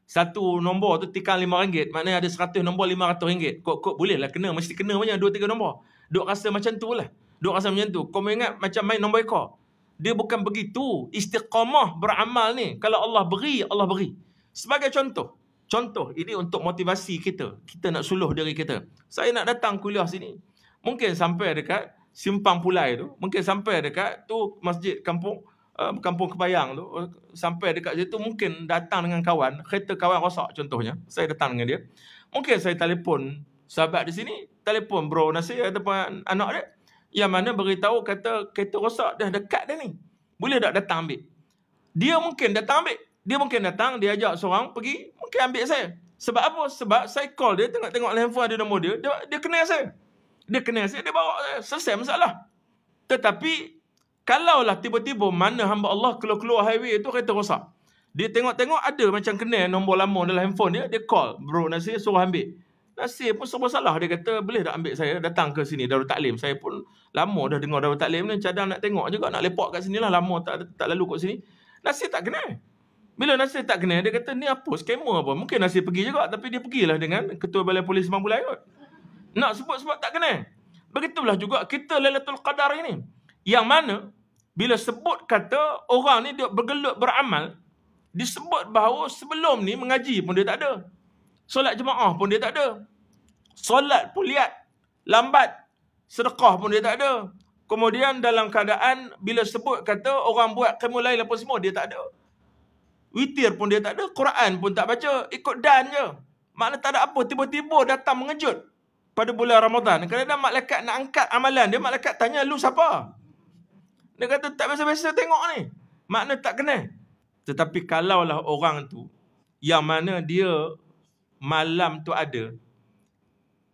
Satu nombor tu tikam RM5, maknanya ada 100 nombor RM500. Kok boleh lah kena, mesti kena banyak 2-3 nombor. Duk rasa macam tu lah. Duk rasa macam tu. Kau ingat macam main nombor ekor. Dia bukan begitu. Istiqamah beramal ni, kalau Allah beri, Allah beri. Sebagai contoh, ini untuk motivasi kita. Kita nak suluh diri kita. Saya nak datang kuliah sini. Mungkin sampai dekat Simpang Pulai tu. Mungkin sampai dekat tu masjid Kampung Kepayang tu. Sampai dekat situ mungkin datang dengan kawan. Kereta kawan rosak contohnya. Saya datang dengan dia. Mungkin saya telefon sahabat di sini. Telefon bro Nasir ataupun anak dia. Yang mana beritahu kata kereta rosak dah dekat dah ni. Boleh tak datang ambil? Dia mungkin datang ambil. Dia mungkin datang, dia ajak seorang pergi, mungkin ambil saya. Sebab apa? Sebab saya call dia, tengok handphone ada nombor dia, dia kenal saya. Dia kenal saya, dia bawa saya. Selesai masalah. Tetapi, kalaulah tiba-tiba mana hamba Allah keluar highway tu kereta rosak. Dia tengok-tengok ada macam kenal nombor lama dalam handphone dia, dia call. Bro Nasir suruh ambil. Nasir pun serba salah. Dia kata, boleh tak ambil saya datang ke sini, Darul Taklim. Saya pun lama dah dengar Darul Taklim ni, cadang nak tengok juga, nak lepak kat sini lah. Lama tak lalu kat sini. Nasir tak kenal. Bila Nasir tak kenal, dia kata, ni apa? Scammer apa? Mungkin Nasir pergi juga, tapi dia pergilah dengan Ketua Balai Polis Simpang Pulai kot. Nak sebut-sebut tak kenal. Begitulah juga kita Lailatul Qadar ini. Yang mana, bila sebut kata orang ni dia bergelut beramal, disebut bahawa sebelum ni mengaji pun dia tak ada. Solat jemaah pun dia tak ada. Solat pun lihat, lambat. Sedekah pun dia tak ada. Kemudian dalam keadaan, bila sebut kata orang buat qiyamul lail apa semua, dia tak ada. Witir pun dia tak ada, Quran pun tak baca, ikut dan je. Makna tak ada apa, tiba-tiba datang mengejut pada bulan Ramadan. Kadang-kadang malaikat nak angkat amalan dia, malaikat tanya, lu siapa? Dia kata, tak biasa-biasa tengok ni. Makna tak kenal. Tetapi kalaulah orang tu, yang mana dia malam tu ada,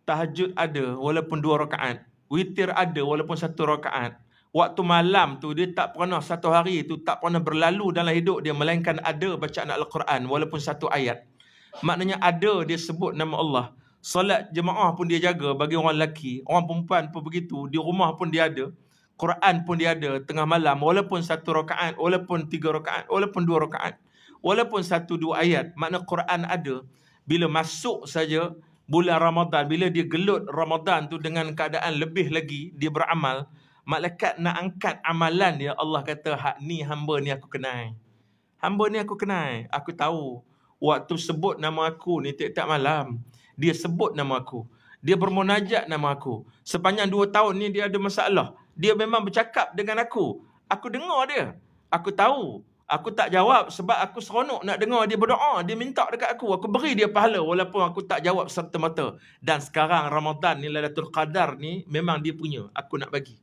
tahajud ada walaupun 2 rakaat, witir ada walaupun 1 rakaat, waktu malam tu dia tak pernah, satu hari tu tak pernah berlalu dalam hidup dia melainkan ada bacaan Al-Quran walaupun 1 ayat. Maknanya ada dia sebut nama Allah. Solat jemaah pun dia jaga bagi orang lelaki, orang perempuan pun begitu, di rumah pun dia ada. Quran pun dia ada tengah malam walaupun 1 rakaat, walaupun 3 rakaat, walaupun 2 rakaat, walaupun 1-2 ayat. Makna Quran ada. Bila masuk saja bulan Ramadan, bila dia gelut Ramadan tu dengan keadaan lebih lagi dia beramal, malaikat nak angkat amalan dia. Allah kata, hak ni hamba ni aku kenal. Hamba ni aku kenal. Aku tahu. Waktu sebut nama aku ni tiap-tiap malam, dia sebut nama aku. Dia bermunajat nama aku. Sepanjang 2 tahun ni dia ada masalah. Dia memang bercakap dengan aku. Aku dengar dia. Aku tahu. Aku tak jawab sebab aku seronok nak dengar dia berdoa. Dia minta dekat aku. Aku beri dia pahala walaupun aku tak jawab serta-merta. Dan sekarang Ramadan ni, Lailatul Qadar ni, memang dia punya. Aku nak bagi.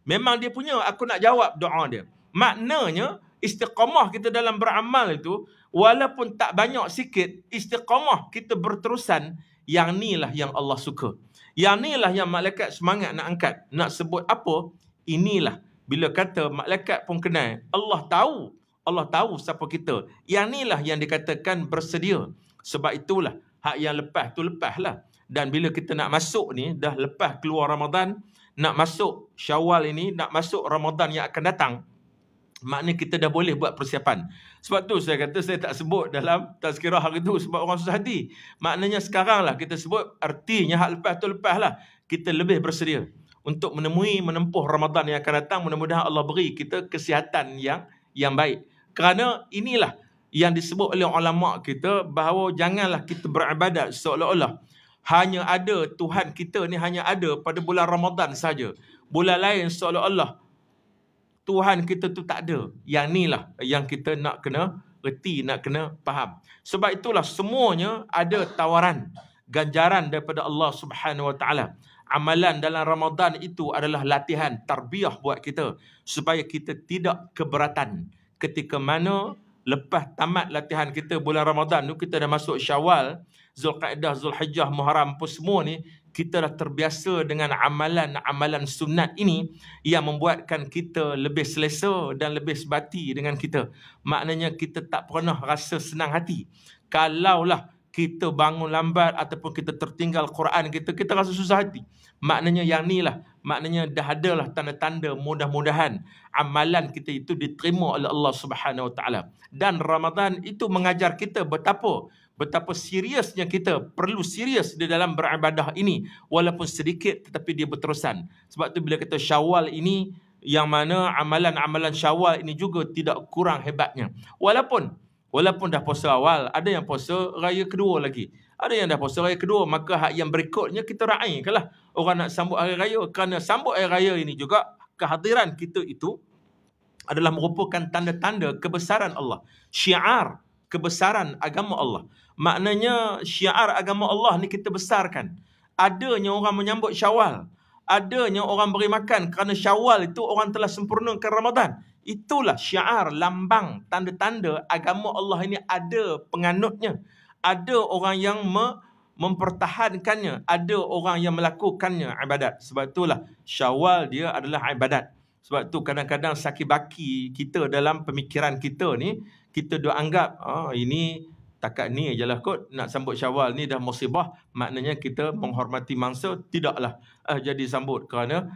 Memang dia punya, aku nak jawab doa dia. Maknanya, istiqamah kita dalam beramal itu, walaupun tak banyak sikit, istiqamah kita berterusan, yang ni lah yang Allah suka. Yang ni lah yang malaikat semangat nak angkat. Nak sebut apa? Inilah. Bila kata malaikat pun kenal, Allah tahu. Allah tahu siapa kita. Yang ni lah yang dikatakan bersedia. Sebab itulah, hak yang lepas tu lepaslah. Dan bila kita nak masuk ni, dah lepas keluar Ramadan, nak masuk Syawal ini, nak masuk Ramadan yang akan datang, maknanya kita dah boleh buat persiapan. Sebab tu saya kata, saya tak sebut dalam tazkirah hari tu sebab orang susah hati. Maknanya sekarang lah kita sebut, artinya hak lepas tu lepas lah. Kita lebih bersedia untuk menempuh Ramadan yang akan datang. Mudah-mudahan Allah beri kita kesihatan yang baik. Kerana inilah yang disebut oleh ulama kita, bahawa janganlah kita beribadat seolah-olah hanya ada Tuhan kita ni hanya ada pada bulan Ramadan saja. Bulan lain seolah-olah Tuhan kita tu tak ada. Yang ni lah yang kita nak kena reti, nak kena faham. Sebab itulah semuanya ada tawaran, ganjaran daripada Allah Subhanahu Wa Taala. Amalan dalam Ramadan itu adalah latihan, tarbiyah buat kita supaya kita tidak keberatan. Ketika mana lepas tamat latihan kita bulan Ramadan tu, kita dah masuk Syawal, Zulqa'dah, Zulhijjah, Muharram pun semua ni, Kita dah terbiasa dengan amalan-amalan sunat ini yang membuatkan kita lebih selesa dan lebih sebati dengan kita. Maknanya kita tak pernah rasa senang hati. Kalaulah kita bangun lambat ataupun kita tertinggal Quran kita rasa susah hati. Maknanya yang ni lah, maknanya dah adalah tanda-tanda mudah-mudahan amalan kita itu diterima oleh Allah Subhanahu Wa Taala. Dan Ramadan itu mengajar kita betapa seriusnya kita perlu serius di dalam beribadah ini, walaupun sedikit tetapi dia berterusan. Sebab tu bila kita Syawal ini, yang mana amalan-amalan Syawal ini juga tidak kurang hebatnya. Walaupun dah puasa awal, ada yang puasa raya kedua lagi. Ada yang dah puasa raya kedua, maka hak yang berikutnya kita raikanlah. Orang nak sambut hari raya, kerana sambut hari raya ini juga kehadiran kita itu adalah merupakan tanda-tanda kebesaran Allah. Syiar kebesaran agama Allah. Maknanya syiar agama Allah ni kita besarkan. Adanya orang menyambut Syawal, adanya orang beri makan kerana Syawal itu orang telah sempurnakan Ramadan. Itulah syiar, lambang, tanda-tanda agama Allah ini ada penganutnya. Ada orang yang mempertahankannya, ada orang yang melakukannya ibadat. Sebab itulah Syawal dia adalah ibadat. Sebab tu kadang-kadang sakit baki kita dalam pemikiran kita ni, kita dah anggap ini takat ni je lah kot, nak sambut Syawal ni dah musibah, maknanya kita menghormati mangsa. Tidaklah jadi sambut kerana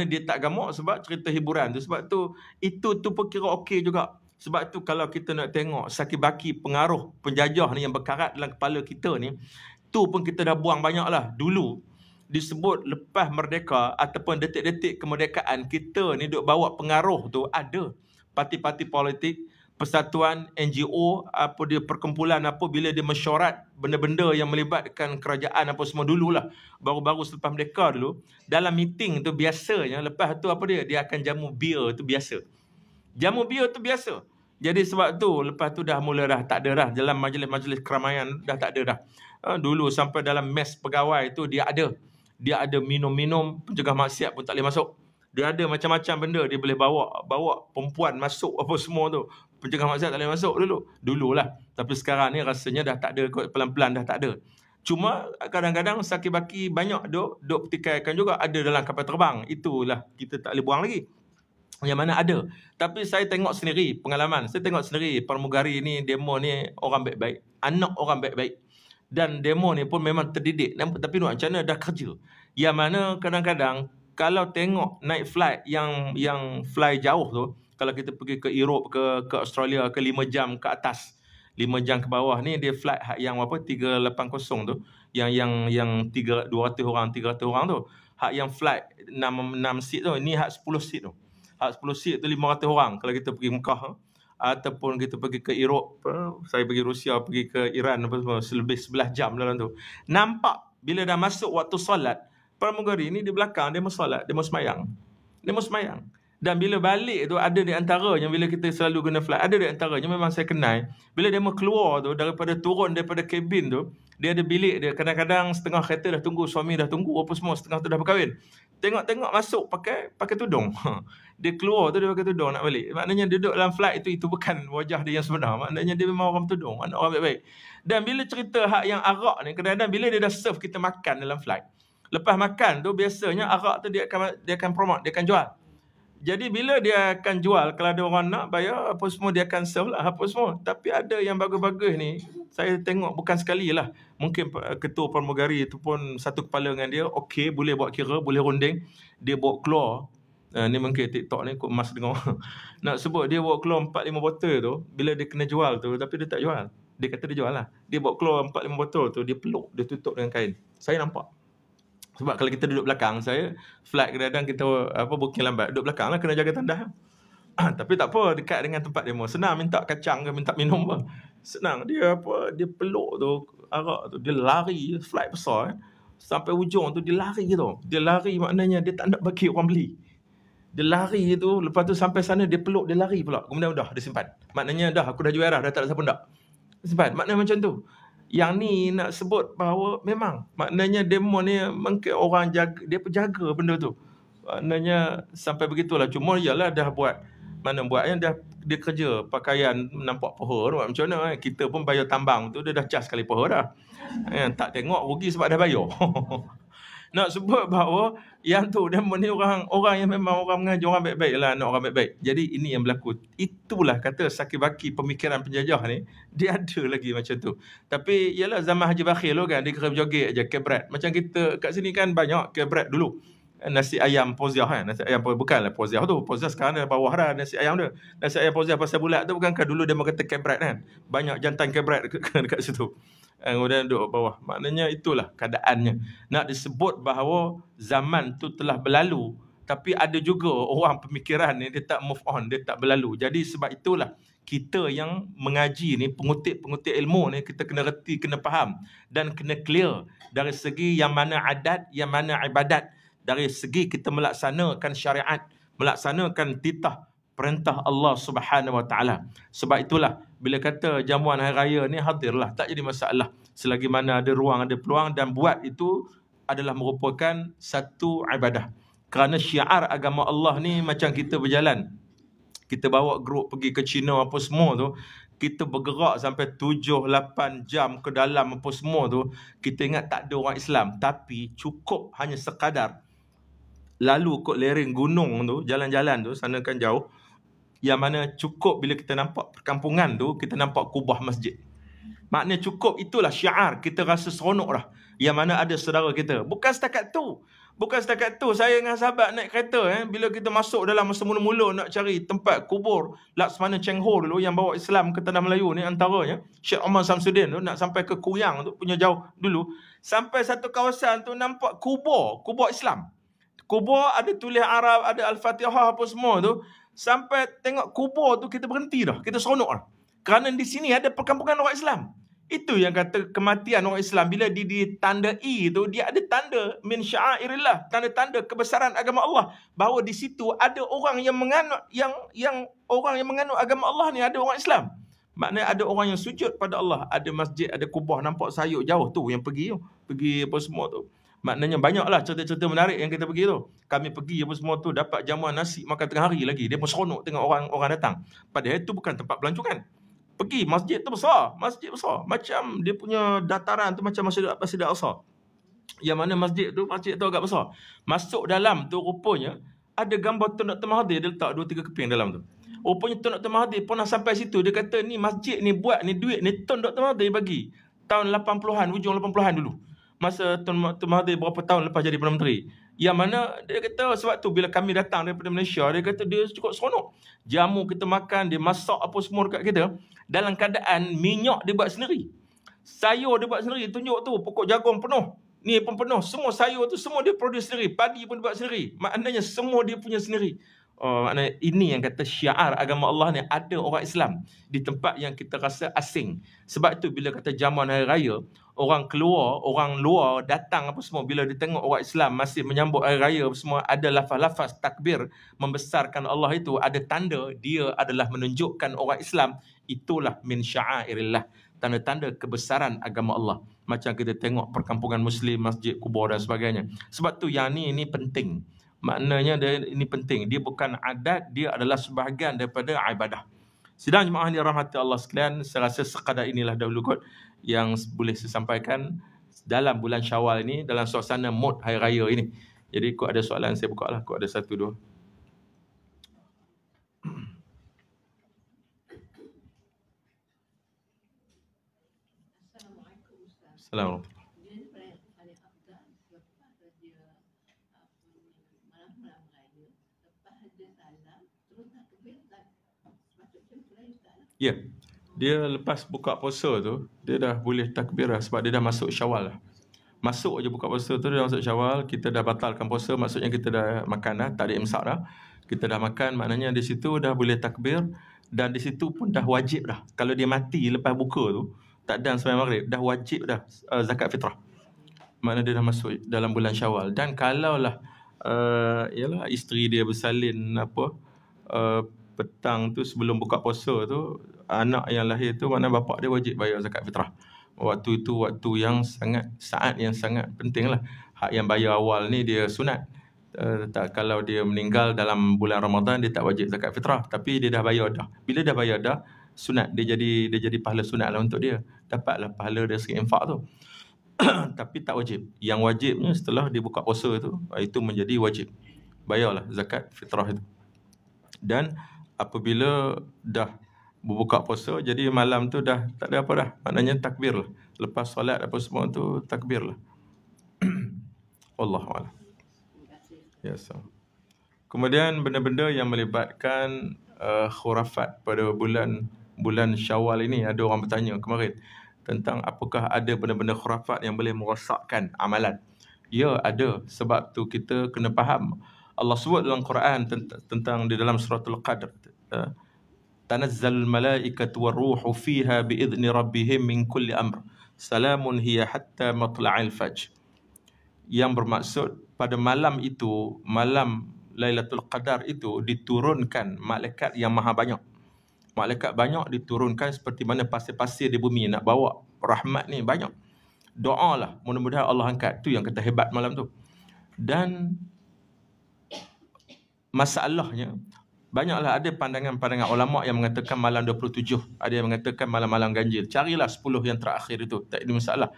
dia tak gamak sebab cerita hiburan tu. Sebab tu itu pun kira okey juga. Sebab tu kalau kita nak tengok sakit baki pengaruh penjajah ni yang berkarat dalam kepala kita ni, tu pun kita dah buang banyak lah. Dulu disebut lepas merdeka ataupun detik-detik kemerdekaan, kita ni duk bawa pengaruh tu, ada parti-parti politik, persatuan, NGO, apa dia perkumpulan apa, bila dia mesyuarat benda-benda yang melibatkan kerajaan apa semua dululah, baru-baru selepas merdeka dulu, dalam meeting tu biasanya lepas tu apa dia akan jamu bir tu biasa. Jamu bir tu biasa. Jadi sebab tu lepas tu dah mula dah tak ada dah dalam majlis-majlis keramaian, dah tak ada dah. Dulu sampai dalam mes pegawai tu dia ada minum-minum, pencegah maksiat pun tak boleh masuk. Dia ada macam-macam benda dia boleh bawa perempuan masuk apa semua tu. Pencegah maksiat tak boleh masuk dululah. Tapi sekarang ni rasanya dah tak ada kot, pelan-pelan dah tak ada. Cuma kadang-kadang sakit baki banyak duk petikaikan juga, ada dalam kapal terbang. Itulah kita tak boleh buang lagi. Yang mana ada. Tapi saya tengok sendiri pengalaman. Saya tengok sendiri pramugari ni, demo ni orang baik-baik, anak orang baik-baik. Dan demo ni pun memang terdidik. Tapi macam mana dah kerja. Yang mana kadang-kadang kalau tengok naik flight yang fly jauh tu, kalau kita pergi ke Europe, ke Australia, ke 5 jam ke atas, 5 jam ke bawah ni, dia flight yang apa 380 tu, yang 200 orang 300 orang tu. Hak yang flight 6 seat tu, ni hak 10 seat tu. Hak 10 seat tu 500 orang kalau kita pergi Mekah ataupun kita pergi ke Europe. Saya pergi Rusia, pergi ke Iran apa semua, lebih 11 jam dalam tu. Nampak bila dah masuk waktu solat, pramugari ni di belakang dia mau solat, dia mau semayang. Dan bila balik tu, ada di antaranya, bila kita selalu guna flight, ada di antaranya memang saya kenal, bila dia mau keluar tu, turun daripada kabin tu, dia ada bilik dia. Kadang-kadang setengah kereta dah tunggu, suami dah tunggu apa semua, setengah tu dah berkahwin. Tengok masuk pakai tudung. Dia keluar tu dia pakai tudung nak balik. Maknanya duduk dalam flight itu bukan wajah dia yang sebenar. Maknanya dia memang orang tudung, anak orang baik-baik. Dan bila cerita hak yang arak ni, kadang-kadang bila dia dah serve kita makan dalam flight, lepas makan tu biasanya arak tu dia akan promote, dia akan jual. Jadi bila dia akan jual, kalau ada orang nak bayar apa semua, dia akan serve lah apa semua. Tapi ada yang bagus-bagus ni, saya tengok bukan sekali lah. Mungkin ketua pramugari itu pun satu kepala dengan dia, okey, boleh buat kira, boleh runding. Dia bawa keluar, ni mungkin TikTok ni kok mas dengar. Nak sebut dia bawa keluar 4-5 botol tu, bila dia kena jual tu, tapi dia tak jual. Dia kata dia jual lah. Dia bawa keluar 4-5 botol tu, dia peluk, dia tutup dengan kain. Saya nampak. Sebab kalau kita duduk belakang, saya flight kadang-kadang kita booking lambat, duduk belakang lah, kena jaga tandas. Tapi tak apa, dekat dengan tempat demo, senang minta kacang ke minta minum apa. Senang, dia peluk tu arak tu, dia lari, flight besar sampai ujung tu dia lari tu. Dia lari maknanya dia tak nak bagi orang beli. Dia lari tu, lepas tu sampai sana dia peluk, dia lari pula. Kemudian dah dia simpan. Maknanya dah aku dah jual dah tak ada siapa nak. Simpan, maknanya macam tu. Yang ni nak sebut bahawa memang maknanya demo ni mungkin orang jaga, dia penjaga benda tu. Maknanya sampai begitulah. Cuma ialah dah buat, mana buatnya dah dia kerja pakaian nampak paha tu. Macam mana kita pun bayar tambang tu, dia dah cas sekali paha dah. Tak tengok rugi sebab dah bayar. Nak sebut bahawa yang tu dia ni orang yang memang orang mengajar orang baik-baik lah, nak orang baik-baik. Jadi ini yang berlaku. Itulah kata sakit-baki pemikiran penjajah ni, dia ada lagi macam tu. Tapi ialah zaman Haji Bakhil tu kan, dia kira berjoget aja kebrat. Macam kita kat sini kan banyak kebrat dulu. Nasi ayam poziah kan, nasi ayam bukanlah poziah tu. Poziah sekarang dah bawah dah nasi ayam tu. Nasi ayam poziah pasal bulat tu bukankah dulu dia kata kebrat kan. Banyak jantan kebrat dekat situ. Kemudian duduk bawah. Maknanya itulah keadaannya. Nak disebut bahawa zaman tu telah berlalu, tapi ada juga orang pemikiran ni dia tak move on, dia tak berlalu. Jadi sebab itulah kita yang mengaji ni, pengutip ilmu ni, kita kena reti, kena faham dan kena clear dari segi yang mana adat, yang mana ibadat, dari segi kita melaksanakan syariat, melaksanakan titah perintah Allah Subhanahu Wa Taala. Sebab itulah bila kata jamuan hari raya ni hadirlah, tak jadi masalah selagi mana ada ruang, ada peluang, dan buat itu adalah merupakan satu ibadah. Kerana syiar agama Allah ni macam kita berjalan, kita bawa grup pergi ke China apa semua tu, kita bergerak sampai 7-8 jam ke dalam apa semua tu, kita ingat tak ada orang Islam, tapi cukup hanya sekadar lalu kot lereng gunung tu, jalan-jalan tu, sana kan jauh, yang mana cukup bila kita nampak perkampungan tu, kita nampak kubah masjid. Maknanya cukup itulah syiar, kita rasa seronok dah. Yang mana ada saudara kita. Bukan setakat tu. Saya dengan sahabat naik kereta, bila kita masuk dalam masa mula-mula nak cari tempat kubur Laksmana Cheng Ho dulu yang bawa Islam ke Tanah Melayu ni, antaranya Syekh Omar Samsudin tu, nak sampai ke Kuyang tu, punya jauh dulu. Sampai satu kawasan tu nampak kubur Islam. Kubur ada tulis Arab, ada Al-Fatihah apa semua tu. Sampai tengok kubur tu kita berhenti dah, kita seronok dah. Kerana di sini ada perkampungan orang Islam. Itu yang kata kematian orang Islam, bila ditandai tu, dia ada tanda min sya'airillah, tanda-tanda kebesaran agama Allah, bahawa di situ ada orang yang menganut orang yang menganut agama Allah ni, ada orang Islam. Maknanya ada orang yang sujud pada Allah, ada masjid, ada kubah, nampak sayuk jauh tu yang pergi apa semua tu. Maknanya banyaklah cerita-cerita menarik yang kita pergi tu. Kami pergi apa semua tu, dapat jamuan nasi makan tengah hari lagi. Dia pun seronok tengok orang datang. Padahal itu bukan tempat pelancongan. Pergi masjid tu besar, macam dia punya dataran tu macam Masjid Al-Aqsa. Yang mana masjid tu agak besar. Masuk dalam tu rupanya ada gambar Tun Dr. Mahathir, dia letak 2-3 keping dalam tu. Rupanya Tun Dr. Mahathir pernah sampai situ, dia kata ni masjid ni buat ni, duit ni Tun Dr. Mahathir bagi tahun 80-an, hujung 80-an dulu. Masa Tun Mahathir berapa tahun lepas jadi Perdana Menteri. Yang mana dia kata sebab tu bila kami datang daripada Malaysia, dia kata dia cukup seronok. Jamu kita makan, dia masak apa semua dekat kita, dalam keadaan minyak dia buat sendiri, sayur dia buat sendiri. Tunjuk tu pokok jagung penuh, ni pun penuh, semua sayur tu semua dia produce sendiri, padi pun dia buat sendiri. Maknanya semua dia punya sendiri. Maknanya ini yang kata syiar agama Allah ni, ada orang Islam di tempat yang kita rasa asing. Sebab itu bila kata jamuan hari raya, orang keluar, orang luar datang apa semua, bila dia tengok orang Islam masih menyambut hari raya apa semua, ada lafaz-lafaz takbir membesarkan Allah, itu ada tanda dia adalah menunjukkan orang Islam. Itulah min sya'airillah, tanda-tanda kebesaran agama Allah. Macam kita tengok perkampungan Muslim, masjid, kubur dan sebagainya. Sebab tu yang ni penting. Maknanya ini penting. Dia bukan adat, dia adalah sebahagian daripada ibadah. Sidang jemaah yang dirahmati Allah sekalian, saya rasa sekadar inilah dahulu kot yang boleh saya sampaikan dalam bulan Syawal ini, dalam suasana mood hari raya ini. Jadi kau ada soalan, saya buka lah. Kau ada 1-2. Assalamualaikum. Ya, dia lepas buka puasa tu, dia dah boleh takbir lah, sebab dia dah masuk Syawal lah. Masuk je buka puasa tu, dia dah masuk Syawal, kita dah batalkan puasa, maksudnya kita dah makan dah, tak ada imsak dah. Kita dah makan, maknanya di situ dah boleh takbir, dan di situ pun dah wajib dah. Kalau dia mati lepas buka tu, tak ada sampai maghrib, dah wajib dah zakat fitrah. Maknanya dia dah masuk dalam bulan Syawal. Dan kalaulah ialah isteri dia bersalin petang tu sebelum buka puasa tu, anak yang lahir tu, mana bapak dia wajib bayar zakat fitrah. Waktu itu waktu yang saat yang sangat penting lah. Hak yang bayar awal ni dia sunat. Kalau dia meninggal dalam bulan Ramadan, dia tak wajib zakat fitrah, tapi dia dah bayar dah. Bila dah bayar dah, sunat, dia jadi pahala sunat lah untuk dia. Dapatlah pahala dari segi infak tu. Tapi tak wajib. Yang wajibnya setelah dibuka puasa itu menjadi wajib. Bayarlah zakat fitrah itu. Dan apabila dah berbuka puasa, jadi malam tu dah tak ada apa dah. Maknanya takbir lah. Lepas solat apa semua tu takbir lah. Wallahualam. Yes. Kemudian benda-benda yang melibatkan khurafat pada bulan Syawal ini, ada orang bertanya kemarin tentang apakah ada benda-benda khurafat yang boleh merosakkan amalan. Ya, ada. Sebab tu kita kena faham. Allah sebut dalam Quran tentang di dalam suratul Qadr, tanazzalul malaikatu waruhu fiha biidzni rabbihim min kulli amr salamun hiya hatta matla'il fajr. Yang bermaksud pada malam itu, malam Lailatul Qadar itu diturunkan malaikat yang maha banyak. Malaikat banyak diturunkan seperti mana pasir-pasir di bumi nak bawa rahmat ni banyak. Doalah mudah-mudahan Allah angkat. Tu yang kata hebat malam tu. Dan masalahnya banyaklah, ada pandangan-pandangan ulama yang mengatakan malam 27, ada yang mengatakan malam-malam ganjil. Carilah 10 yang terakhir itu, tak ada masalah.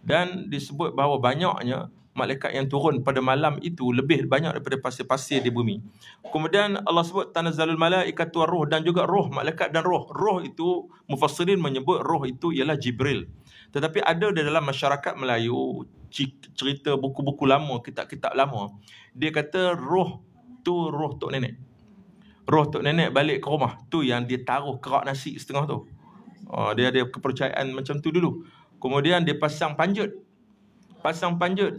Dan disebut bahawa banyaknya malaikat yang turun pada malam itu lebih banyak daripada pasir-pasir di bumi. Kemudian Allah sebut tanazzalul malaikatu waruh, dan juga roh, malaikat dan roh. Roh itu mufassirin menyebut roh itu ialah Jibril. Tetapi ada di dalam masyarakat Melayu cerita buku-buku lama, kitab-kitab lama, dia kata roh tu roh tok nenek. Roh tok nenek balik ke rumah tu yang dia taruh kerak nasi setengah tu. Dia ada kepercayaan macam tu dulu. Kemudian dia pasang panjut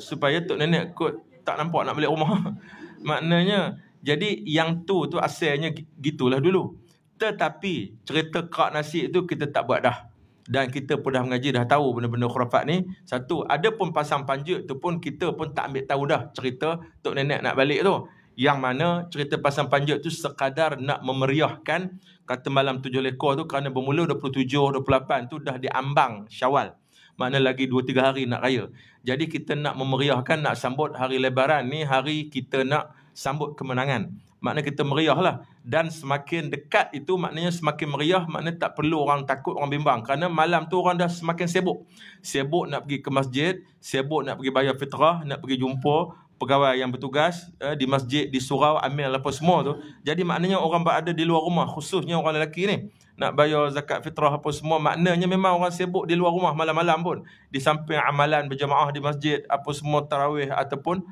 supaya tok nenek kot tak nampak nak balik rumah. Maknanya jadi yang tu asalnya gitulah dulu. Tetapi cerita kerak nasi itu kita tak buat dah. Dan kita pun dah mengaji, dah tahu benda-benda khurafat ni. Satu, ada pun pasang panjut tu pun kita pun tak ambil tahu dah cerita tok nenek nak balik tu. Yang mana cerita pasang panjut tu sekadar nak memeriahkan kata malam 7 lekor tu, kerana bermula 27, 28 tu dah diambang Syawal. Makna lagi 2-3 hari nak raya. Jadi kita nak memeriahkan, nak sambut hari Lebaran ni, hari kita nak sambut kemenangan. Makna kita meriah lah. Dan semakin dekat itu maknanya semakin meriah, maknanya tak perlu orang takut, orang bimbang. Kerana malam tu orang dah semakin sibuk. Sibuk nak pergi ke masjid, sibuk nak pergi bayar fitrah, nak pergi jumpa pegawai yang bertugas di masjid, di surau, amil apa semua tu. Jadi maknanya orang berada di luar rumah, khususnya orang lelaki ni, nak bayar zakat fitrah apa semua, maknanya memang orang sibuk di luar rumah malam-malam pun. Di samping amalan berjamaah di masjid, apa semua tarawih ataupun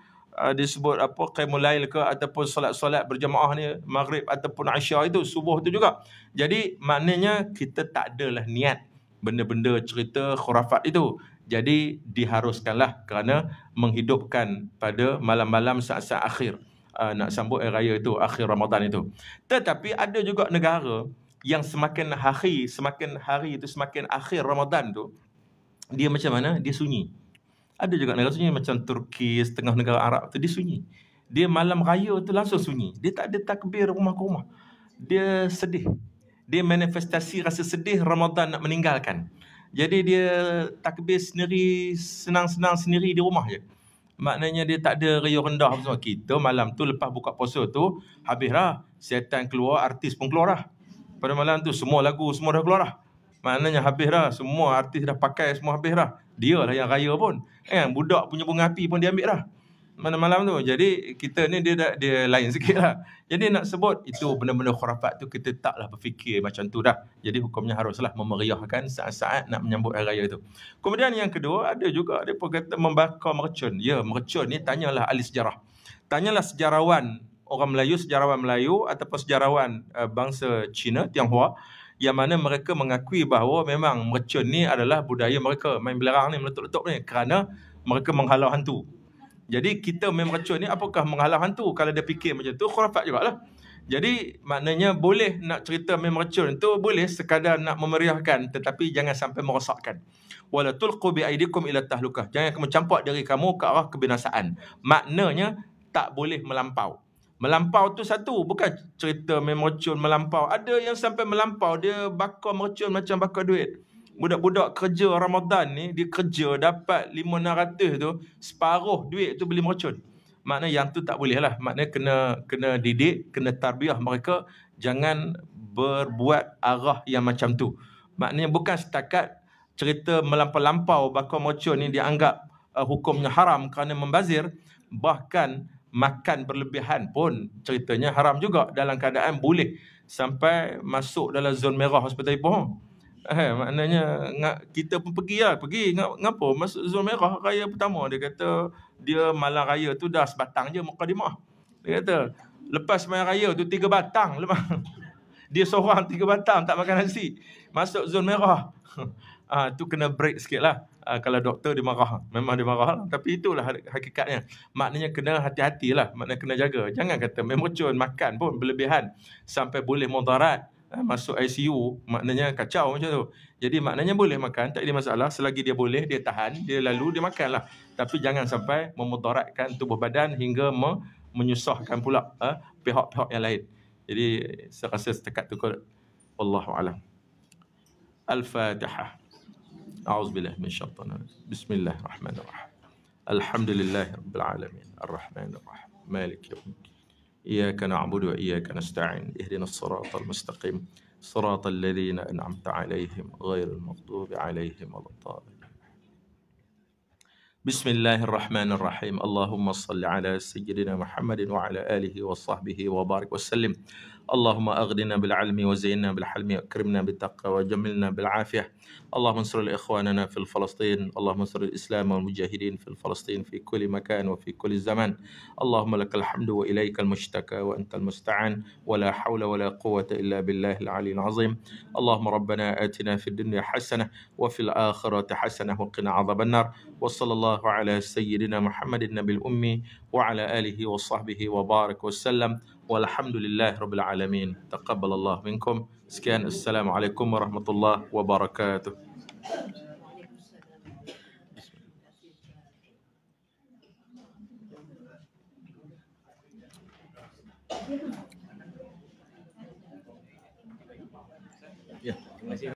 disebut apa qiyamul lail ke, ataupun solat-solat berjamaah ni maghrib ataupun isya itu, subuh tu juga. Jadi maknanya kita tak adalah niat benda-benda cerita khurafat itu. Jadi diharuskanlah kerana menghidupkan pada malam-malam saat-saat akhir nak sambut raya itu, akhir Ramadan itu. Tetapi ada juga negara yang semakin hari itu semakin akhir Ramadan tu, dia macam mana? Dia sunyi. Ada juga negara sunyi macam Turki, setengah negara Arab tu dia sunyi. Dia malam raya tu langsung sunyi. Dia tak ada takbir rumah ke rumah. Dia sedih. Dia manifestasi rasa sedih Ramadan nak meninggalkan. Jadi dia takbir sendiri, senang-senang sendiri di rumah je. Maknanya dia tak ada riuh rendah semua. Kita malam tu lepas buka puasa tu, habis dah. Syaitan keluar, artis pun keluar dah. Pada malam tu semua lagu semua dah keluar dah. Maknanya habis dah. Semua artis dah pakai, semua habis dah. Dia lah yang raya pun. Budak punya bunga api pun dia ambil dah malam-malam tu. Jadi kita ni dia lain sikit lah. Jadi nak sebut itu benda-benda khurafat tu, kita taklah berfikir macam tu dah. Jadi hukumnya haruslah memeriahkan saat-saat nak menyambut hari raya tu. Kemudian yang kedua, ada juga dia pun kata membakar mercun. Ya, mercun ni tanyalah ahli sejarah. Tanyalah sejarawan orang Melayu, sejarawan Melayu ataupun sejarawan bangsa Cina, Tionghoa, yang mana mereka mengakui bahawa memang mercun ni adalah budaya mereka. Main belerang ni, meletup-letup ni, kerana mereka menghalau hantu. Jadi kita main mercun ni apakah menghalau hantu? Kalau dia fikir macam tu, khurafat jugalah. Jadi maknanya boleh nak cerita main mercun tu, boleh sekadar nak memeriahkan, tetapi jangan sampai merosakkan. Wala tulqu bi aidikum ila tahlukah. Jangan kamu campak diri kamu ke arah kebinasaan. Maknanya tak boleh melampau. Melampau tu satu, bukan cerita main mercun melampau. Ada yang sampai melampau, dia bakar mercun macam bakar duit. Budak-budak kerja Ramadan ni, dia kerja dapat 500-600 tu, separuh duit tu beli mercun. Maknanya yang tu tak boleh lah. Maknanya kena didik, kena tarbiyah mereka, jangan berbuat arah yang macam tu. Maknanya bukan setakat cerita melampau-lampau bakar mercun ni dianggap hukumnya haram kerana membazir, bahkan makan berlebihan pun ceritanya haram juga dalam keadaan boleh sampai masuk dalam zon merah seperti Ipoh. Maknanya kita pun pergi ngapa masuk zon merah raya pertama. Dia kata dia malam raya tu dah sebatang je mukadimah. Dia kata lepas malam raya tu 3 batang lepas dia seorang 3 batang tak makan nasi masuk zon merah. Tu kena break sikit lah. Kalau doktor dia marah, memang dia marah lah. Tapi itulah hakikatnya. Maknanya kena hati-hatilah, maknanya kena jaga. Jangan kata mercun makan pun berlebihan sampai boleh mudarat, masuk ICU, maknanya kacau macam tu. Jadi maknanya boleh makan, tak ada masalah. Selagi dia boleh, dia tahan, dia lalu, dia makan lah. Tapi jangan sampai memudaratkan tubuh badan hingga menyusahkan pula pihak-pihak yang lain. Jadi saya rasa setakat tu kot. Wallahu'alam. Al-Fatihah. أعوذ بالله من الشيطان الرجيم بسم الله الرحمن الرحيم الحمد لله رب العالمين الرحمن الرحيم مالك يوم الدين إياك نعبد وإياك نستعين اهدنا الصراط المستقيم صراط الذين أنعمت عليهم غير المغضوب عليهم ولا الضالين بسم الله الرحمن الرحيم اللهم صل على سيدنا محمد وعلى آله وصحبه وبارك وسلم اللهم أغننا بالعلم وزينا بالحلم وأكرمنا بالتقوى وجملنا بالعافية اللهم انصر لإخواننا في فلسطين اللهم انصر الإسلام والمجاهدين في فلسطين في كل مكان وفي كل زمان اللهم لك الحمد وإليك المشتكى وأنت المستعان ولا حول ولا قوة إلا بالله العلي العظيم اللهم ربنا آتنا في الدنيا حسنة وفي الآخرة حسنة وقنا عذاب النار وصلى الله على سيدنا محمد النبي الأمي وعلى آله وصحبه وبارك وسلم والحمد لله رب العالمين تقبل الله منكم. Sekian, Assalamualaikum warahmatullahi wabarakatuh.